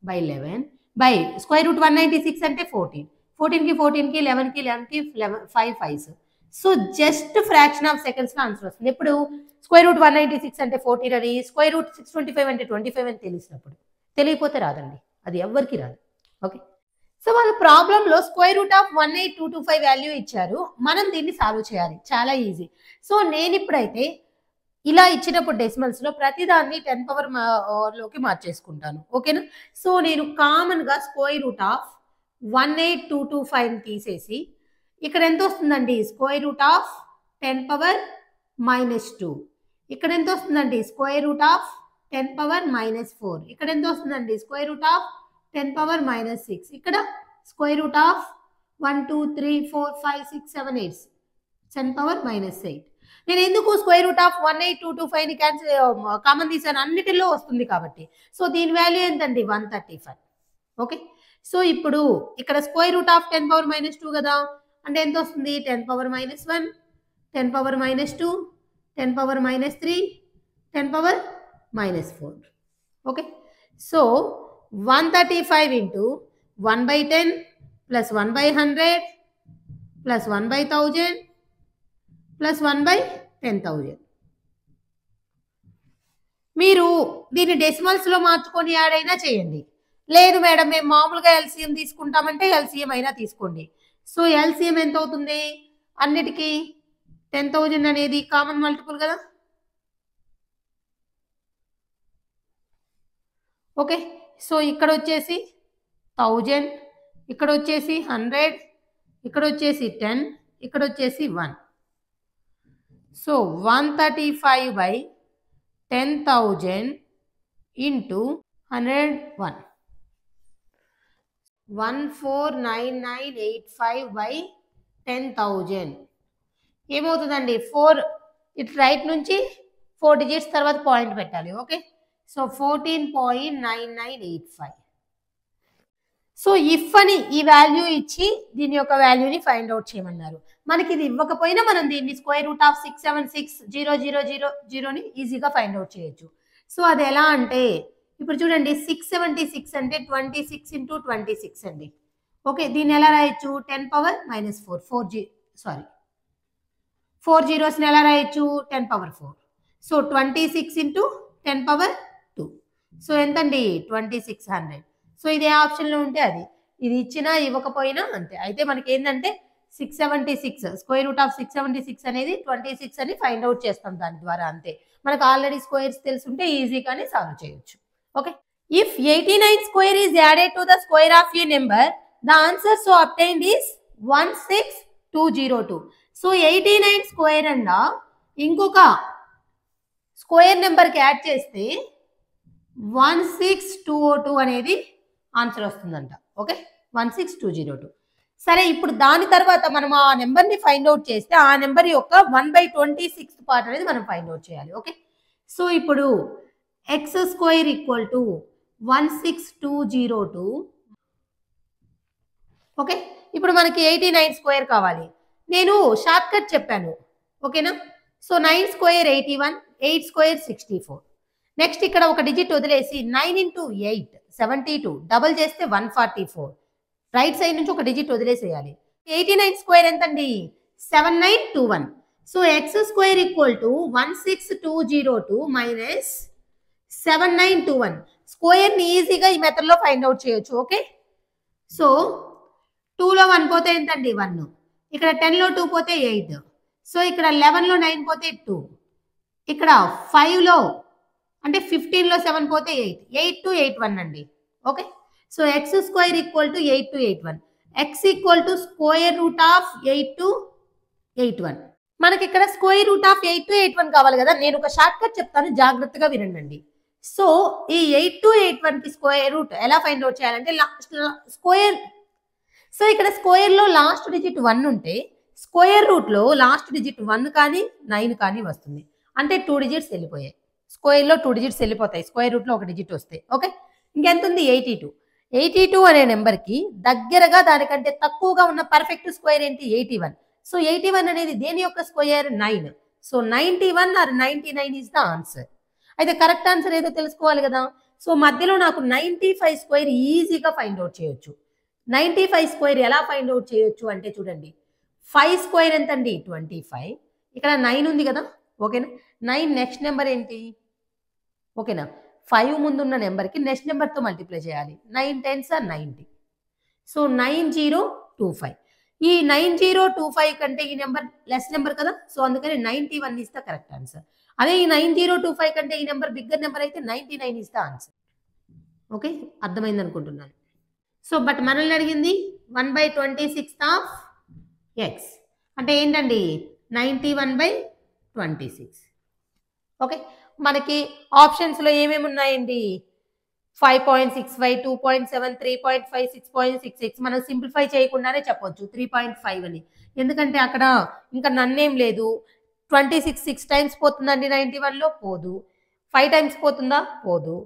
బై 11 బై స్క్వేర్ రూట్ 196 అంటే 14. 14కి 14కి 11కి 11కి 5 5. So just fraction of seconds లో ఆన్సర్ వస్తుంది. ఎప్పుడు స్క్వేర్ రూట్ 196 అంటే 14 అని, స్క్వేర్ రూట్ 625 అంటే 25 అని తెలిసినప్పుడు. తెలియకపోతే రాదండి, అది ఎవ్వరికి రాదు. ఓకే, సో వాళ్ళ ప్రాబ్లంలో స్క్వేర్ రూట్ ఆఫ్ 18225 వాల్యూ ఇచ్చారు. మనం దీన్ని సాల్వ్ చేయాలి, చాలా ఈజీ. సో నేను ఇప్పుడైతే ఇలా ఇచ్చినప్పుడు డెసిమల్స్ లో ప్రతిదాన్ని 10 పవర్ లోకి మార్చేసుకుంటాను. ఓకేనా? సో నేను కామన్ గా స్క్వేర్ రూట్ ఆఫ్ 18225 తీసేసి ఇక్కడ ఎంత వస్తుందండి? Square root of 10 power minus 2. ఇక్కడ ఎంత వస్తుందండి? Square root of 10 power minus 4. ఇక్కడ ఎంత వస్తుందండి? Square root of 10 power minus 6. ఇక్కడ square root of 1 2 3 4 5 6 7 8 10 power minus 8. నేను ఎందుకు స్క్వేర్ రూట్ ఆఫ్ 18225 ని క్యాన్సిల్ కామన్ తీసాను? అన్నిటిలో వస్తుంది కాబట్టి. సో దీని వాల్యూ ఎంతండి? 135. ఓకే, సో ఇప్పుడు ఇక్కడ square root of 10 power minus 2 కదా, అంటే ఎంత వస్తుంది? 10 power minus 1, 10 power minus 2, 10 power minus 3, 10 power minus 4. Okay, so 135 into 1/10 plus 1/100 plus 1/1000 plus 1/10,000. మీరు దీన్ని డెసిమల్స్ లో మార్చుకొని యాడ్ అయినా చేయండి. లేదు మేడం మేము మామూలుగా ఎల్సిఎం తీసుకుంటామంటే ఎల్సిఎం అయినా తీసుకోండి. సో ఎల్సిఎం ఎంత అవుతుంది? అన్నిటికీ 10,000 అనేది కామన్ మల్టిపుల్ కదా. ఓకే, సో ఇక్కడ వచ్చేసి 1000, ఇక్కడ వచ్చేసి 100, ఇక్కడ వచ్చేసి 10, ఇక్కడ వచ్చేసి 1. So 135 by 10,000 into 101. 149985 బై 10,000 ఏమవుతుందండి? 4 ఇటు రైట్ నుంచి 4 డిజిట్స్ తర్వాత పాయింట్ పెట్టాలి. Okay, so 14.9985. సో ఇఫ్ అని ఈ వాల్యూ ఇచ్చి దీని యొక్క వాల్యూని ఫైండ్ అవుట్ చేయమన్నారు. మనకి ఇది ఇవ్వకపోయినా మనం దీన్ని స్క్వేర్ రూట్ ఆఫ్ 676,000 ఈజీగా ఫైండ్ అవుట్ చేయొచ్చు. సో అది ఎలా అంటే ఇప్పుడు చూడండి 676 అంటే 26 ఇంటూ 26 అండి. ఓకే, దీన్ని ఎలా రాయొచ్చు? 10 పవర్ మైనస్ 4 4 జీరోస్ని ఎలా రాయొచ్చు? 10 power 4. So 26 into 10 power 2. So ఎంతండి? 2600. సో ఇదే ఆప్షన్లో ఉంటే అది, ఇది ఇచ్చినా ఇవ్వకపోయినా అంతే. అయితే మనకి ఏంటంటే 676 స్క్వేర్ రూట్ ఆఫ్ 676 అనేది 26 అని ఫైండ్ అవుట్ చేస్తాం దాని ద్వారా, అంతే. మనకు ఆల్రెడీ స్క్వేర్స్ తెలుసుంటే ఈజీగానే సాల్వ్ చేయొచ్చు. Okay, if 89 square is added to the square of A number the answer so obtained is 16202. So 89 square and ఇంకొక స్క్వేర్ నెంబర్కి యాడ్ చేస్తే 16202 అనేది ఆన్సర్ వస్తుందంట. ఓకే, 16202. సరే, ఇప్పుడు దాని తర్వాత మనం ఆ నెంబర్ని ఫైండ్ అవుట్ చేస్తే ఆ నెంబర్ యొక్క 1/26 పార్ట్ అనేది మనం ఫైండ్ అవుట్ చేయాలి. ఓకే, సో ఇప్పుడు x square equal to 16202. Okay, ఇప్పుడు మనకి 89 స్క్వేర్ కావాలి. నేను షార్ట్ కట్ చెప్పాను. ఓకేనా? So 9 square 81, 8 square 64. నెక్స్ట్ ఇక్కడ ఒక డిజిట్ వదిలేసి 9 ఇంటూ 8 72, డబల్ చేస్తే 144. రైట్ సైడ్ నుంచి ఒక డిజిట్ వదిలేసేయాలి. 89 స్క్వేర్ ఎంతండి? 7921. So X square equal to 16202 minus 7921. స్క్వేర్ని ఈజీగా ఈ మెథడ్లో ఫైండ్ అవుట్ చేయొచ్చు. ఓకే, సో 2లో 1 పోతే ఎంతండి? 1. ఇక్కడ 10లో 2 పోతే 8. సో ఇక్కడ 11లో 9 పోతే 2. ఇక్కడ 5లో అంటే 15లో 7 పోతే 8. 8281 అండి. Okay, so X square equal to 8281. X equal to square root of 8281. మనకి ఇక్కడ స్క్వేర్ రూట్ ఆఫ్ 8281 కావాలి కదా. నేను ఒక షార్ట్ కట్ చెప్తాను, జాగ్రత్తగా వినండి. సో ఈ 8 to 81 కి స్క్వేర్ రూట్ ఎలా ఫైండ్ అవుట్ చేయాలంటే స్క్వేర్. సో ఇక్కడ స్క్వేర్ లో లాస్ట్ డిజిట్ 1 ఉంటే స్క్వేర్ రూట్ లో లాస్ట్ డిజిట్ 1 కానీ 9 కానీ వస్తుంది. అంటే 2 డిజిట్స్ వెళ్ళిపోయాయి. స్క్వేర్ లో 2 డిజిట్స్ వెళ్ళిపోతాయి. స్క్వేర్ రూట్ లో ఒక డిజిట్ వస్తే. ఓకే, ఇంకెంత ఉంది? 82. 82 అనే నెంబర్ కి దగ్గరగా దానికంటే తక్కువగా ఉన్న పర్ఫెక్ట్ స్క్వేర్ ఏంటి? 81. సో 81 అనేది దేని యొక్క square? 9. So 91 or 99 is the answer. అయితే కరెక్ట్ ఆన్సర్ ఏదో తెలుసుకోవాలి కదా. సో మధ్యలో నాకు 95 స్క్వేర్ ఈజీగా ఫైండ్ అవుట్ చేయొచ్చు. 95 స్క్వేర్ ఎలా ఫైండ్ అవుట్ చేయొచ్చు అంటే చూడండి, 5 స్క్వేర్ ఎంత అండి? 25. ఇక్కడ 9 ఉంది కదా. ఓకేనా, 9 నెక్స్ట్ నెంబర్ ఏంటి? ఓకేనా, 5 ముందున్న నెంబర్కి నెక్స్ట్ నెంబర్తో మల్టిప్లై చేయాలి. 9 10s are 90. సో 9025. ఈ 9025 కంటే ఈ నెంబర్ లెస్ నెంబర్ కదా. సో అందుకని 91 ఇస్ ద కరెక్ట్ ఆన్సర్. అదే ఈ 9025 కంటే ఈ నెంబర్ బిగ్గర్ నెంబర్ అయితే 99 ఇస్ ద ఆన్సర్. ఓకే, అర్థమైంది అనుకుంటున్నాను. సో బట్ మనల్ని అడిగింది 1/26 ఆఫ్ ఎక్స్ అంటే ఏంటండి? 91/26. ఓకే, మనకి ఆప్షన్స్లో ఏమేమి ఉన్నాయండి? 5.65, 2.7, 3.5, 6.66. మనం సింప్లిఫై చేయకుండానే చెప్పొచ్చు 3.5 అని. ఎందుకంటే అక్కడ ఇంకా నన్నేం లేదు. 26 6 టైమ్స్ పోతుందండి 91లో? పోదు. 5 టైమ్స్ పోతుందా? పోదు.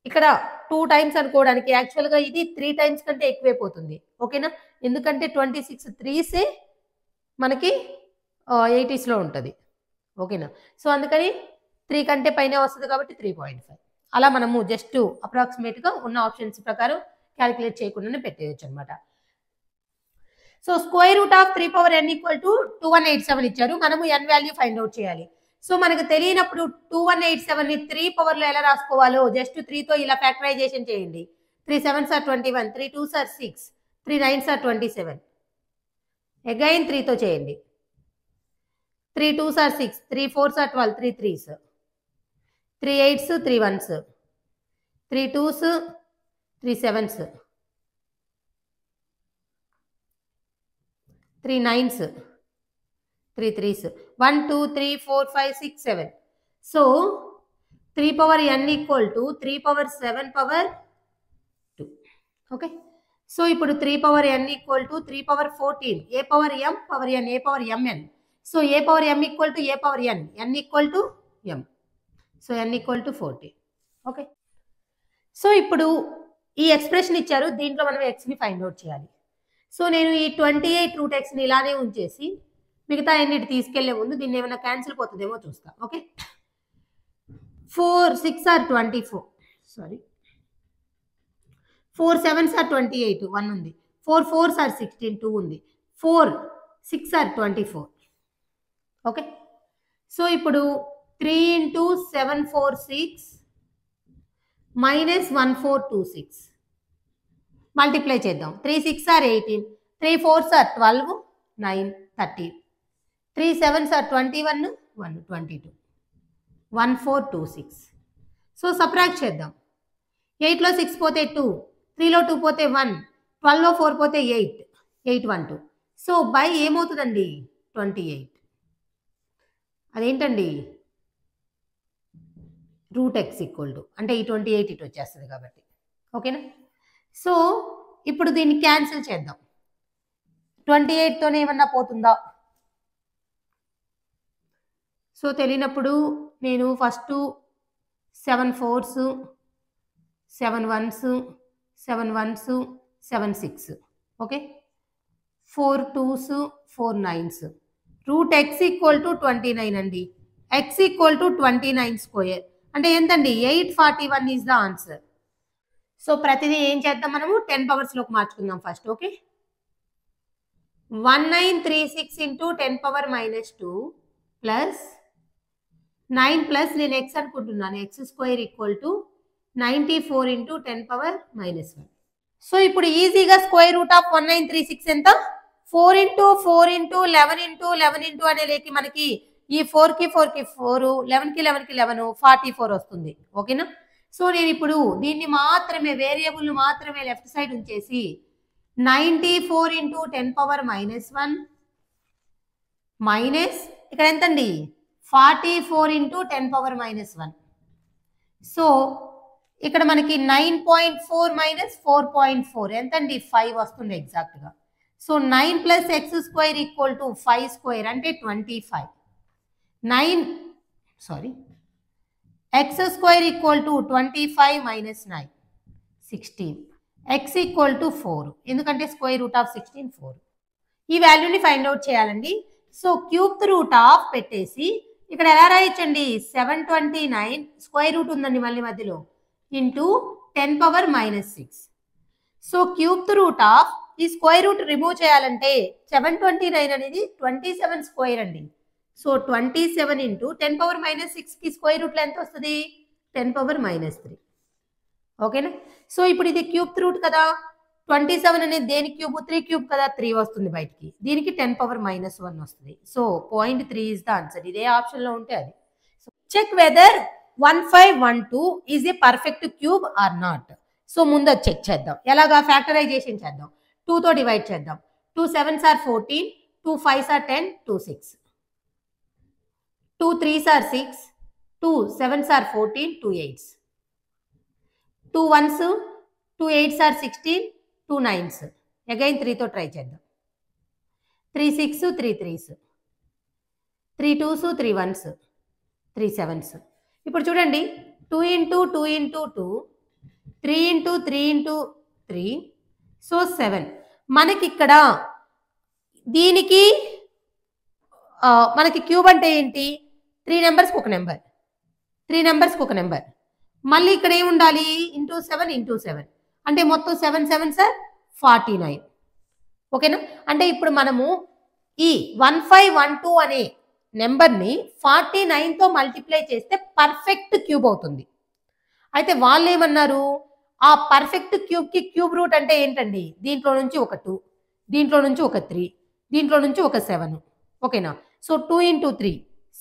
ఇక్కడ 2 టైమ్స్ అనుకోవడానికి యాక్చువల్గా ఇది 3 టైమ్స్ కంటే ఎక్కువే పోతుంది. ఓకేనా, ఎందుకంటే 26 3సే మనకి 80sలో ఉంటుంది. ఓకేనా, సో అందుకని 3 కంటే పైన వస్తుంది కాబట్టి 3.5. అలా మనము జస్ట్ అప్రాక్సిమేట్గా ఉన్న ఆప్షన్స్ ప్రకారం క్యాలిక్యులేట్ చేయకుండానే పెట్టేయచ్చు అనమాట. So square root of 3n = 2187 ఇచ్చారు. మనము n వాల్యూ ఫైండ్ అవుట్ చేయాలి. సో మనకు తెలియనప్పుడు 2187ని 3 పవర్లో ఎలా రాసుకోవాలో జస్ట్ 3తో ఇలా ఫ్యాక్టరైజేషన్ చేయండి. 3 7s are 21, 3 2s are 6, 3 9s are 27. Again 3తో చేయండి. 3 2s are 6, 3 4s are 12, 3 3s, 3 8s, 3 1s, 3 2s, 3 7s, 3 9s, 3 3s, 1 2 3 4 5 6 7. So 3 power n = 3 power 7 power 2. Okay, so ఇప్పుడు 3 power n = 3 power 14. a power m power n, a power mn. So a power m = a power n, n = m. So n = 40. Okay, so ఇప్పుడు ఈ ఎక్స్ప్రెషన్ ఇచ్చారు. దీంట్లో మనం ఎక్స్ని ఫైండ్ అవుట్ చేయాలి. సో నేను ఈ 28 రూట్ ఎక్స్ని ఇలానే ఉంచేసి మిగతా ఎన్నిటి తీసుకెళ్లే ముందు దీన్ని ఏమైనా క్యాన్సిల్ పోతుందేమో చూస్తా. Okay, 4 6 are 24. Sorry, 4 7s are 28, 1 ఉంది. 4 4s are 16, 2 ఉంది. 4 6 are 24. ఓకే, సో ఇప్పుడు 3 into 746 minus 1426 మల్టిప్లై చేద్దాం. 3 6 are 18, 3 4s are 12, 9 30, 3 7s are 21, 1 22, 1426. So subtract చేద్దాం. 8లో 6 పోతే 2, 3లో 2 పోతే 1, 12లో 4 పోతే 8, 8 1 2. సో బై ఏమవుతుందండి? 28. అదేంటండి? రూట్ ఎక్స్ ఈక్వల్ టు అంటే ఈ 28 ఇటు వచ్చేస్తుంది కాబట్టి. ఓకేనా, సో ఇప్పుడు దీన్ని క్యాన్సిల్ చేద్దాం. 28తోనే ఏమన్నా పోతుందా? సో తెలియనప్పుడు నేను first 7 4s, 7 1s, 7 1s, 7 6. Okay, 4 2s, 4 9s. Root x = 29 అండి. ఎక్స్ = 29 స్క్వేర్ అంటే ఎంతండి? 841 ఈజ్ ద ఆన్సర్. సో ప్రతిదీ ఏం చేద్దాం మనము? 10 పవర్స్లోకి మార్చుకుందాం first. Okay, 1936 into 10 power -2 plus 9 plus నేను x అనుకుంటున్నాను. x² = 94 into 10 power -1. సో ఇప్పుడు ఈజీగా స్క్వేర్ రూట్ ఆఫ్ 1936 ఎంత? 4 into 4 into 11 into 11 into అనే లేకి మనకి ఈ 4కి 4కి 4, 11కి 11కి 11, 44 వస్తుంది. ఓకేనా, సో నేను ఇప్పుడు దీన్ని మాత్రమే వేరియబుల్ మాత్రమే లెఫ్ట్ సైడ్ ఉంచేసి 94 into 10 power -1 మైనస్ ఇక్కడ ఎంతండి? 44 into 10 power -1 సో ఇక్కడ మనకి 9.4 మైనస్ 4.4 ఎంతండి 5 వస్తుంది ఎగ్జాక్ట్గా. So 9 plus X square equal to 5 square అంటే 25. 9 sorry X square equal to 25 minus 9 16. X equal to 4 ఎందుకంటే స్క్వేర్ రూట్ ఆఫ్ 16 4. ఈ వాల్యూని ఫైండ్ అవుట్ చేయాలండి. సో క్యూబ్ రూట్ ఆఫ్ పెట్టేసి ఇక్కడ ఎలా రాయొచ్చండి 729 స్క్వేర్ రూట్ ఉందండి మళ్ళీ మధ్యలో into 10 power minus 6. So cube root of ఈ స్క్వేర్ రూట్ రిమూవ్ చేయాలంటే 729 అనేది 27 స్క్వేర్ అండి. సో 27 ఇంటూ 10 పవర్ మైనస్ 6కి స్క్వేర్ రూట్లో ఎంత వస్తుంది 10 పవర్ మైనస్ 3. ఓకేనా. సో ఇప్పుడు ఇది క్యూబ్ రూట్ కదా 27 అనేది దేని క్యూబ్ 3 క్యూబ్ కదా 3 వస్తుంది బయటికి. దీనికి 10 పవర్ మైనస్ 1 వస్తుంది. So 0.3 is the answer. ఇదే ఆప్షన్లో ఉంటే అది. So check whether 1512 is a perfect cube or not. So ముందు అది చెక్ చేద్దాం. ఎలాగా ఫ్యాక్టరైజేషన్ చేద్దాం. 2తో డివైడ్ చేద్దాం. 2 7s are 14, 2 5s are 10, 2 6. 2 3s are 6, 2 7s are 14, 2 8s. 2 1s, 2 8s are 16, 2 9s. Again 3తో try చేద్దాం. 3 6, 3 3s, 3 2s, 3 1s, 3 7s. ఇప్పుడు చూడండి 2 into 2 into 2, 3 into 3 into 3, so 7. మనకి ఇక్కడ దీనికి మనకి క్యూబ్ అంటే ఏంటి 3 నెంబర్స్కి ఒక నెంబర్, 3 నెంబర్స్కి ఒక నెంబర్. మళ్ళీ ఇక్కడ ఏముండాలి ఇంటూ 7 ఇంటూ 7 అంటే మొత్తం 7 7 సార్ 49. ఓకేనా. అంటే ఇప్పుడు మనము ఈ 1512 అనే నెంబర్ని 49తో మల్టిప్లై చేస్తే పర్ఫెక్ట్ క్యూబ్ అవుతుంది. అయితే వాళ్ళు ఏమన్నారు ఆ పర్ఫెక్ట్ క్యూబ్కి క్యూబ్ రూట్ అంటే ఏంటండి దీంట్లో నుంచి ఒక 2, దీంట్లో నుంచి ఒక 3, దీంట్లో నుంచి ఒక 7. ఓకేనా. So 2 into 3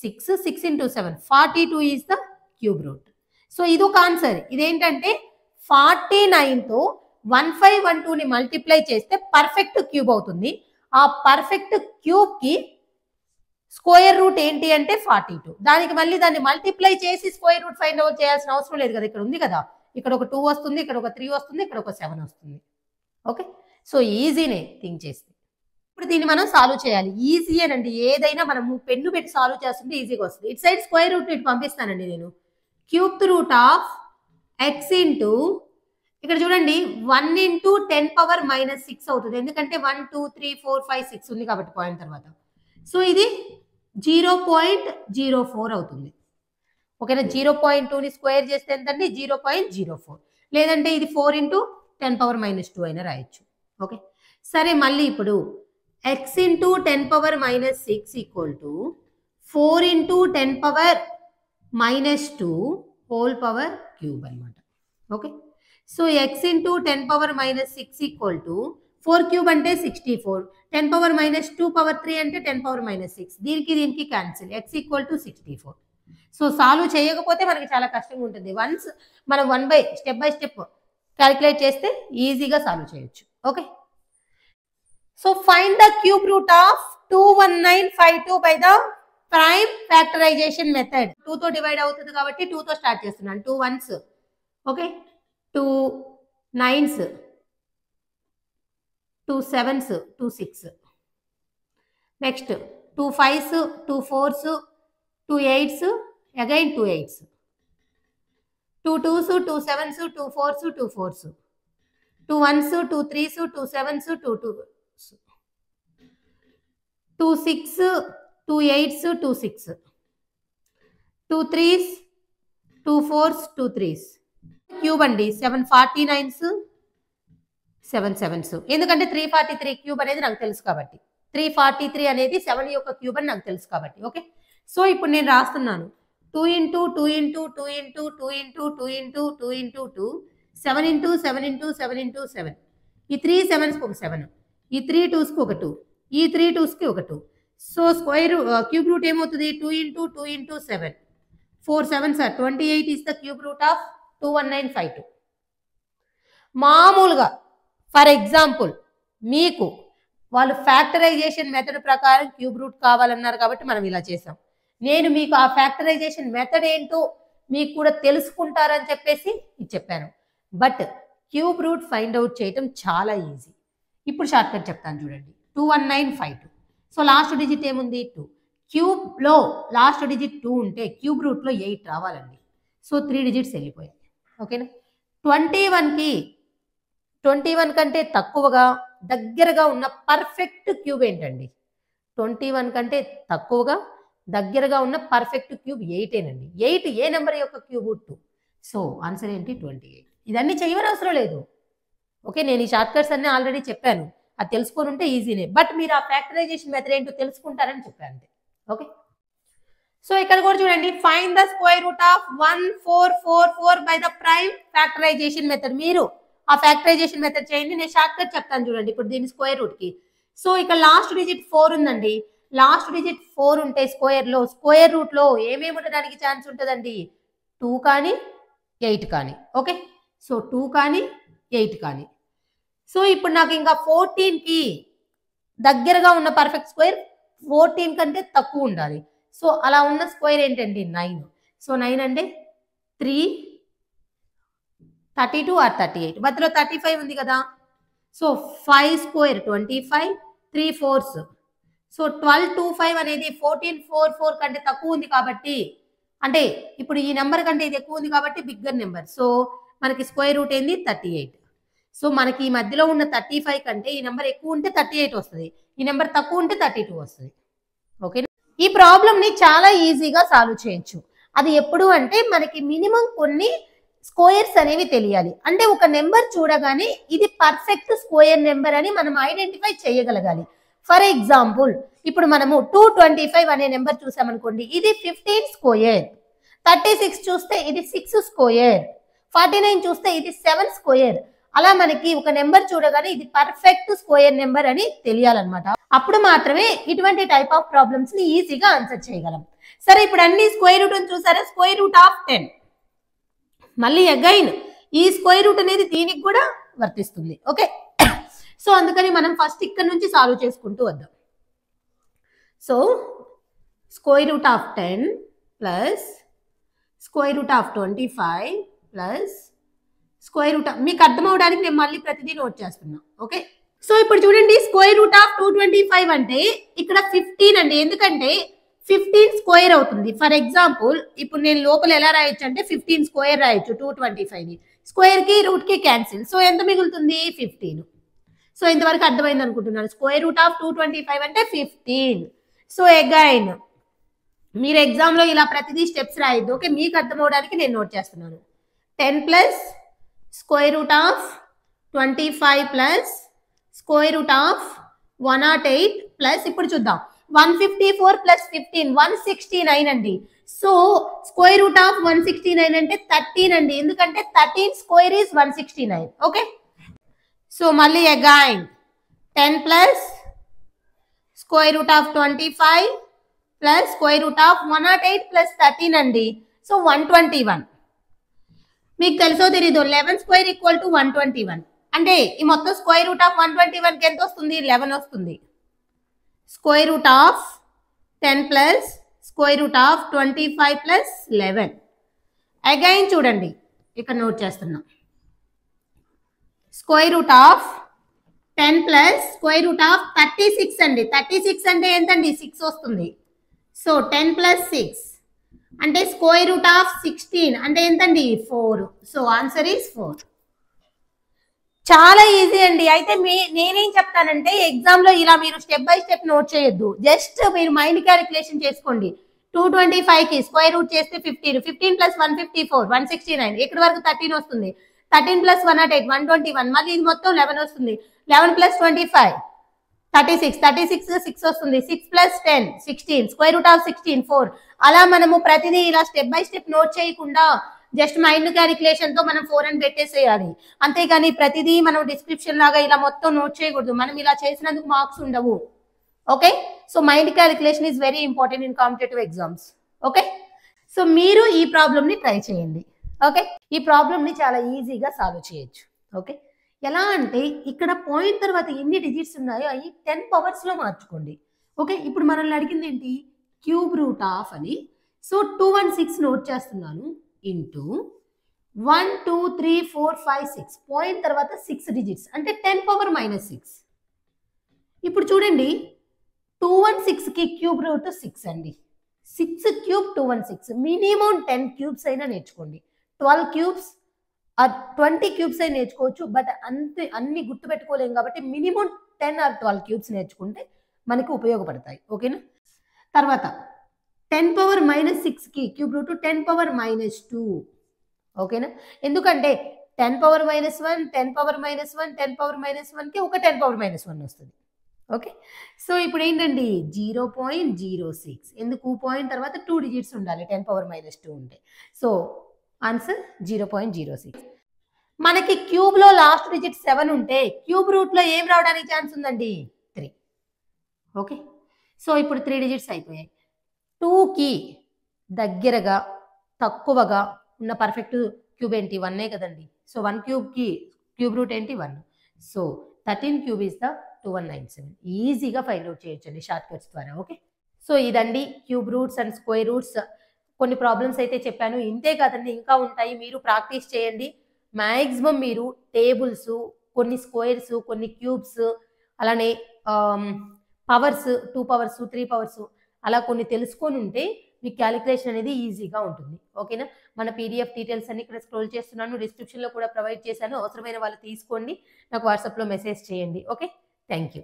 6, 6 into 7 42 is the cube route. So ఇది ఒక ఆన్సర్. ఇదేంటంటే 49తో 1512ని మల్టిప్లై చేస్తే పర్ఫెక్ట్ క్యూబ్ అవుతుంది. ఆ పర్ఫెక్ట్ క్యూబ్కి స్క్వేర్ రూట్ ఏంటి అంటే 42. దానికి మళ్ళీ దాన్ని మల్టిప్లై చేసి స్క్వేర్ రూట్ ఫైండ్ అవుట్ చేయాల్సిన అవసరం లేదు కదా. ఇక్కడ ఉంది కదా, ఇక్కడ ఒక 2 వస్తుంది, ఇక్కడ ఒక 3 వస్తుంది, ఇక్కడ ఒక 7 వస్తుంది. ఓకే. సో ఈజీనే థింక్ చేస్తే. ఇప్పుడు దీన్ని మనం సాల్వ్ చేయాలి. ఈజీ అనండి. ఏదైనా మనము పెన్ను పెట్టి సాల్వ్ చేస్తుంటే ఈజీగా వస్తుంది. ఇటు సైడ్ స్క్వేర్ రూట్ ఇటు పంపిస్తానండి నేను. Cube root of X into ఇక్కడ చూడండి 1 ఇంటూ 10 పవర్ మైనస్ 6 అవుతుంది. ఎందుకంటే 1 2 3 4 5 6 ఉంది కాబట్టి పాయింట్ తర్వాత. సో ఇది 0.04 అవుతుంది. ఓకేనా. 0.2ని స్క్వేర్ చేస్తే ఎంతండి 0.04. లేదంటే ఇది 4 ఇంటూ 10 పవర్ మైనస్ 2 అయినా రాయొచ్చు. ఓకే. సరే మళ్ళీ ఇప్పుడు X into 10 power minus 6 equal to 4 into 10 power minus 2 whole power cube అనమాట. Okay. So X into 10 power minus 6 equal to 4 cube అంటే 64, 10 పవర్ మైనస్ 2 పవర్ 3 అంటే 10 పవర్ మైనస్ 6. దీనికి cancel. X equal to 64. So solve చేయకపోతే మనకి చాలా కష్టంగా ఉంటుంది. వన్స్ మనం స్టెప్ బై స్టెప్ క్యాలిక్యులేట్ చేస్తే ఈజీగా సాల్వ్ చేయొచ్చు. Okay. So find the cube root of 21952 by the prime factorisation method. 2తో డివైడ్ అవుతుంది కాబట్టి 2తో స్టార్ట్ చేస్తున్నాను. 2 1s, okay, 2 9s, 2 7s, 2 6. Next 2 5s, 2 4s, 2 8s, again 2 8s, 2 2s, 2 7s, 2 4s, 2 4s, 2 1s, 2 3s, 2 7s, 2 2s, 2 6, 2 8s, 2 6, 2 3s, 2 4s, 2 3s. Cube అండి 749s, 7 7s. ఎందుకంటే 343 క్యూబ్ అనేది నాకు తెలుసు కాబట్టి, 343 అనేది 7 యొక్క క్యూబ్ అని నాకు తెలుసు కాబట్టి. ఓకే. సో ఇప్పుడు నేను రాస్తున్నాను 2 into 2 into 2 into 2 into 2 into 2 into 2, 7 into 7 into 7 into 7. ఈ 3 7స్కి ఒక 7, ఈ 3 2స్కి ఒక 2, ఈ 3 2స్కి ఒక 2. సో స్క్వేర్ క్యూబ్ రూట్ ఏమవుతుంది 2 into 2 into 7, 4 7s are 28 is the cube root of 21952. మామూలుగా ఫర్ ఎగ్జాంపుల్ మీకు వాళ్ళు ఫ్యాక్టరైజేషన్ మెథడ్ ప్రకారం క్యూబ్ రూట్ కావాలన్నారు కాబట్టి మనం ఇలా చేసాం. నేను మీకు ఆ ఫ్యాక్టరైజేషన్ మెథడ్ ఏంటో మీకు కూడా తెలుసుకుంటారని చెప్పేసి ఇది చెప్పాను. But cube root find out చేయటం చాలా ఈజీ. ఇప్పుడు షార్ట్ కట్ చెప్తాను చూడండి. 21952. సో లాస్ట్ డిజిట్ ఏముంది 2. క్యూబ్లో లాస్ట్ డిజిట్ 2 ఉంటే క్యూబ్ రూట్లో 8 రావాలండి. సో 3 డిజిట్స్ వెళ్ళిపోయాయి. ఓకేనా? 21 కంటే తక్కువగా దగ్గరగా ఉన్న పర్ఫెక్ట్ క్యూబ్ ఏంటండి? 21 కంటే తక్కువగా దగ్గరగా ఉన్న పర్ఫెక్ట్ క్యూబ్ 8ఏనండి. 8 ఏ నెంబర్ యొక్క క్యూబ్ 2. సో ఆన్సర్ ఏంటి 28. ఇదన్నీ చేయవని అవసరం లేదు. ఓకే, నేను ఈ షార్ట్ కట్స్ అన్నీ ఆల్రెడీ చెప్పాను. అది తెలుసుకొని ఉంటే ఈజీనే. బట్ మీరు ఆ ఫ్యాక్టరైజేషన్ మెథడ్ ఏంటో తెలుసుకుంటారని చెప్పాను అంతే. ఓకే, సో ఇక్కడ కూడా చూడండి. Find the square root of 1444 by the prime factorisation method. మీరు ఆ ఫ్యాక్టరైజేషన్ మెథడ్ చేయండి. నేను షార్ట్ కట్ చెప్తాను చూడండి. ఇప్పుడు దీని స్క్వేర్ రూట్ కి. సో ఇక్కడ లాస్ట్ డిజిట్ 4 ఉందండి. లాస్ట్ డిజిట్ 4 ఉంటే స్క్వేర్ రూట్ లో ఏమేమి ఉండడానికి ఛాన్స్ ఉంటుందండి? 2 కానీ 8 కానీ. ఓకే, సో 2 కానీ 8 కానీ. సో ఇప్పుడు నాకు ఇంకా 14కి దగ్గరగా ఉన్న పర్ఫెక్ట్ స్క్వేర్ 14 కంటే తక్కువ ఉండాలి. సో అలా ఉన్న స్క్వేర్ ఏంటండి 9. సో 9 అంటే 3, 32 ఆర్ 38. మధ్యలో 35 ఉంది కదా. So 5 square 25, 3 4s. సో 1225 అనేది 1444 కంటే తక్కువ ఉంది కాబట్టి, అంటే ఇప్పుడు ఈ నెంబర్ కంటే ఇది ఎక్కువ ఉంది కాబట్టి బిగ్గర్ నెంబర్. సో మనకి స్క్వేర్ రూట్ ఏంది 38. సో మనకి ఈ మధ్యలో ఉన్న 35 కంటే ఈ నెంబర్ ఎక్కువ ఉంటే 38 వస్తుంది. ఈ నెంబర్ తక్కువ ఉంటే 32 వస్తుంది. ఓకే, ఈ ప్రాబ్లమ్ని చాలా ఈజీగా సాల్వ్ చేయొచ్చు. అది ఎప్పుడు అంటే మనకి మినిమం కొన్ని స్క్వేర్స్ అనేవి తెలియాలి. అంటే ఒక నెంబర్ చూడగానే ఇది పర్ఫెక్ట్ స్క్వేర్ నెంబర్ అని మనం ఐడెంటిఫై చేయగలగాలి. ఫర్ ఎగ్జాంపుల్ ఇప్పుడు మనము 225 అనే నెంబర్ చూసామనుకోండి, ఇది 15 స్క్వేర్. 36 చూస్తే ఇది 6 స్క్వేర్. 49 చూస్తే ఇది 7 స్క్వేర్. అలా మనకి ఒక నెంబర్ చూడగానే ఇది పర్ఫెక్ట్ స్క్వేర్ నెంబర్ అని తెలియాలన్నమాట. అప్పుడు మాత్రమే ఇటువంటి టైప్ ఆఫ్ ప్రాబ్లమ్స్ ని ఈజీగా ఆన్సర్ చేయగలం. సరే, ఇప్పుడు అన్ని స్క్వేర్ రూట్ అని చూసారా? Square root of 10. మళ్ళీ అగైన్ ఈ స్క్వేర్ రూట్ అనేది దీనికి కూడా వర్తిస్తుంది. ఓకే, సో అందుకని మనం ఫస్ట్ ఇక్కడ నుంచి సాల్వ్ చేసుకుంటూ వద్దాం. So square root of 10 plus square root of 25 plus square root of, మీకు అర్థం అవడానికి నేను మళ్ళీ ప్రతిదీ నోట్ చేస్తున్నా. ఓకే, సో ఇప్పుడు చూడండి, స్క్వేర్ రూట్ ఆఫ్ 225 అంటే ఇక్కడ 15 అండి. ఎందుకంటే 15 స్క్వేర్ అవుతుంది. ఫర్ ఎగ్జాంపుల్ ఇప్పుడు నేను లోపల ఎలా రాయొచ్చు అంటే 15 స్క్వేర్ రాయొచ్చు. 225 స్క్వేర్ కి రూట్ కి క్యాన్సిల్. సో ఎంత మిగులుతుంది? 15. సో ఇంతవరకు అర్థమైంది అనుకుంటున్నాను. స్క్వేర్ రూట్ ఆఫ్ 225 అంటే 15. సో అగైన్ మీరు ఎగ్జామ్లో ఇలా ప్రతిదీ స్టెప్స్ రాయొద్దు. ఓకే, మీకు అర్థం అవడానికి నేను నోట్ చేస్తున్నాను. 10 plus square root of 25 plus square root of 108 plus ఇప్పుడు చూద్దాం 154 ప్లస్ 15 169 అండి. సో స్క్వేర్ రూట్ ఆఫ్ 169 అంటే 13 అండి. ఎందుకంటే 13 స్క్వేర్ ఈజ్ 169. ఓకే, సో మళ్ళీ again 10 plus square root of 25 plus square root of 108 plus 13 అండి. సో 121. మీకు తెలుసో తెలీదు, 11 స్క్వేర్ ఈక్వల్ టు 121. అంటే ఈ మొత్తం స్క్వేర్ రూట్ ఆఫ్ 121కి ఎంత వస్తుంది? 11 వస్తుంది. Square root of 10 plus square root of 25 plus 11. Again చూడండి, ఇక్కడ నోట్ చేస్తున్నాం. Square root of 10 plus square root of 36 అండి. 36 అంటే ఎంతండి? 6 వస్తుంది. సో 10 ప్లస్ 6 అంటే స్క్వేర్ రూట్ ఆఫ్ 16 అంటే ఎంతండి? 4. So answer is 4. చాలా ఈజీ అండి. అయితే నేనేం చెప్తానంటే ఎగ్జామ్లో ఇలా మీరు స్టెప్ బై స్టెప్ నోట్ చేయొద్దు. జస్ట్ మీరు మైండ్ క్యాలిక్యులేషన్ చేసుకోండి. 225కి స్క్వేర్ రూట్ చేస్తే 15. 15 ప్లస్ 154 169. ఇక్కడ వరకు 13 వస్తుంది. 13 ప్లస్ 108 121. మళ్ళీ ఇది మొత్తం 11 వస్తుంది. 11 ప్లస్ 25 36. 36 6 వస్తుంది. 6 ప్లస్ 10 16. Square root of 16 4. అలా మనము ప్రతిదీ ఇలా స్టెప్ బై స్టెప్ నోట్ చేయకుండా జస్ట్ మైండ్ క్యాలిక్యులేషన్ తో మనం 4 అని పెట్టేసేయాలి. అంతేగాని ప్రతిదీ మనం డిస్క్రిప్షన్ లాగా ఇలా మొత్తం నోట్ చేయకూడదు. మనం ఇలా చేసినందుకు మార్క్స్ ఉండవు. Okay, so mind calculation is very important in competitive exams. Okay, so మీరు ఈ ప్రాబ్లమ్ని ట్రై చేయండి. ఓకే, ఈ ప్రాబ్లమ్ని చాలా ఈజీగా సాల్వ్ చేయొచ్చు. ఓకే, ఎలా అంటే ఇక్కడ పాయింట్ తర్వాత ఎన్ని డిజిట్స్ ఉన్నాయో అవి 10 పవర్స్లో మార్చుకోండి. ఓకే, ఇప్పుడు మనల్ని అడిగింది ఏంటి? క్యూబ్ రూట్ ఆఫ్ అని. సో 216 నోట్ చేస్తున్నాను. ఇంటూ 1 2 3 4 5 6 పాయింట్ తర్వాత 6 డిజిట్స్ అంటే 10⁻⁻6. ఇప్పుడు చూడండి 216కి క్యూబ్ రూట్ 6 అండి. 6 క్యూబ్ 216 మినిమం 10 క్యూబ్స్ అయినా నేర్చుకోండి. 12 క్యూబ్స్ 20 క్యూబ్స్ అయినా నేర్చుకోవచ్చు. బట్ అన్ని గుర్తుపెట్టుకోలేం కాబట్టి మినిమం 10 ఆర్ 12 క్యూబ్స్ నేర్చుకుంటే మనకు ఉపయోగపడతాయి. ఓకేనా? తర్వాత 10⁻⁻6కి క్యూబ్ రూట్ 10⁻⁻2. ఓకేనా? ఎందుకంటే 10⁻⁻1 10⁻⁻1 10⁻⁻1కి ఒక 10⁻⁻1 వస్తుంది. ఓకే, సో ఇప్పుడు ఏంటండి 0.06. ఎందుకు పాయింట్ తర్వాత 2 డిజిట్స్ ఉండాలి 10⁻⁻2 ఉంటే. So answer 0.06. మనకి క్యూబ్లో లాస్ట్ డిజిట్ 7 ఉంటే క్యూబ్ రూట్లో ఏం రావడానికి ఛాన్స్ ఉందండి 3. ఓకే, సో ఇప్పుడు 3 డిజిట్స్ అయిపోయాయి. 2కి దగ్గరగా తక్కువగా ఉన్న పర్ఫెక్ట్ క్యూబ్ ఏంటి 1 కదండి. సో 1 క్యూబ్కి క్యూబ్ రూట్ ఏంటి 1. So 13 cube is the 2197. ఈజీగా ఫైండ్ అవుట్ చేయొచ్చండి షార్ట్ కట్స్ ద్వారా. ఓకే, సో ఇదండి cube roots and square roots. కొన్ని ప్రాబ్లమ్స్ అయితే చెప్పాను, ఇంతే కాదండి ఇంకా ఉంటాయి. మీరు ప్రాక్టీస్ చేయండి. మ్యాక్సిమం మీరు టేబుల్స్, కొన్ని స్క్వేర్స్, కొన్ని క్యూబ్స్, అలానే పవర్స్, 2 పవర్స్ 3 పవర్స్ అలా కొన్ని తెలుసుకొని ఉంటే మీకు క్యాలిక్యులేషన్ అనేది ఈజీగా ఉంటుంది. ఓకేనా? మన పీడిఎఫ్ డీటెయిల్స్ అన్ని ఇక్కడ స్క్రోల్ చేస్తున్నాను, డిస్క్రిప్షన్లో కూడా ప్రొవైడ్ చేశాను. అవసరమైన వాళ్ళు తీసుకోండి, నాకు వాట్సాప్లో మెసేజ్ చేయండి. Okay, thank you.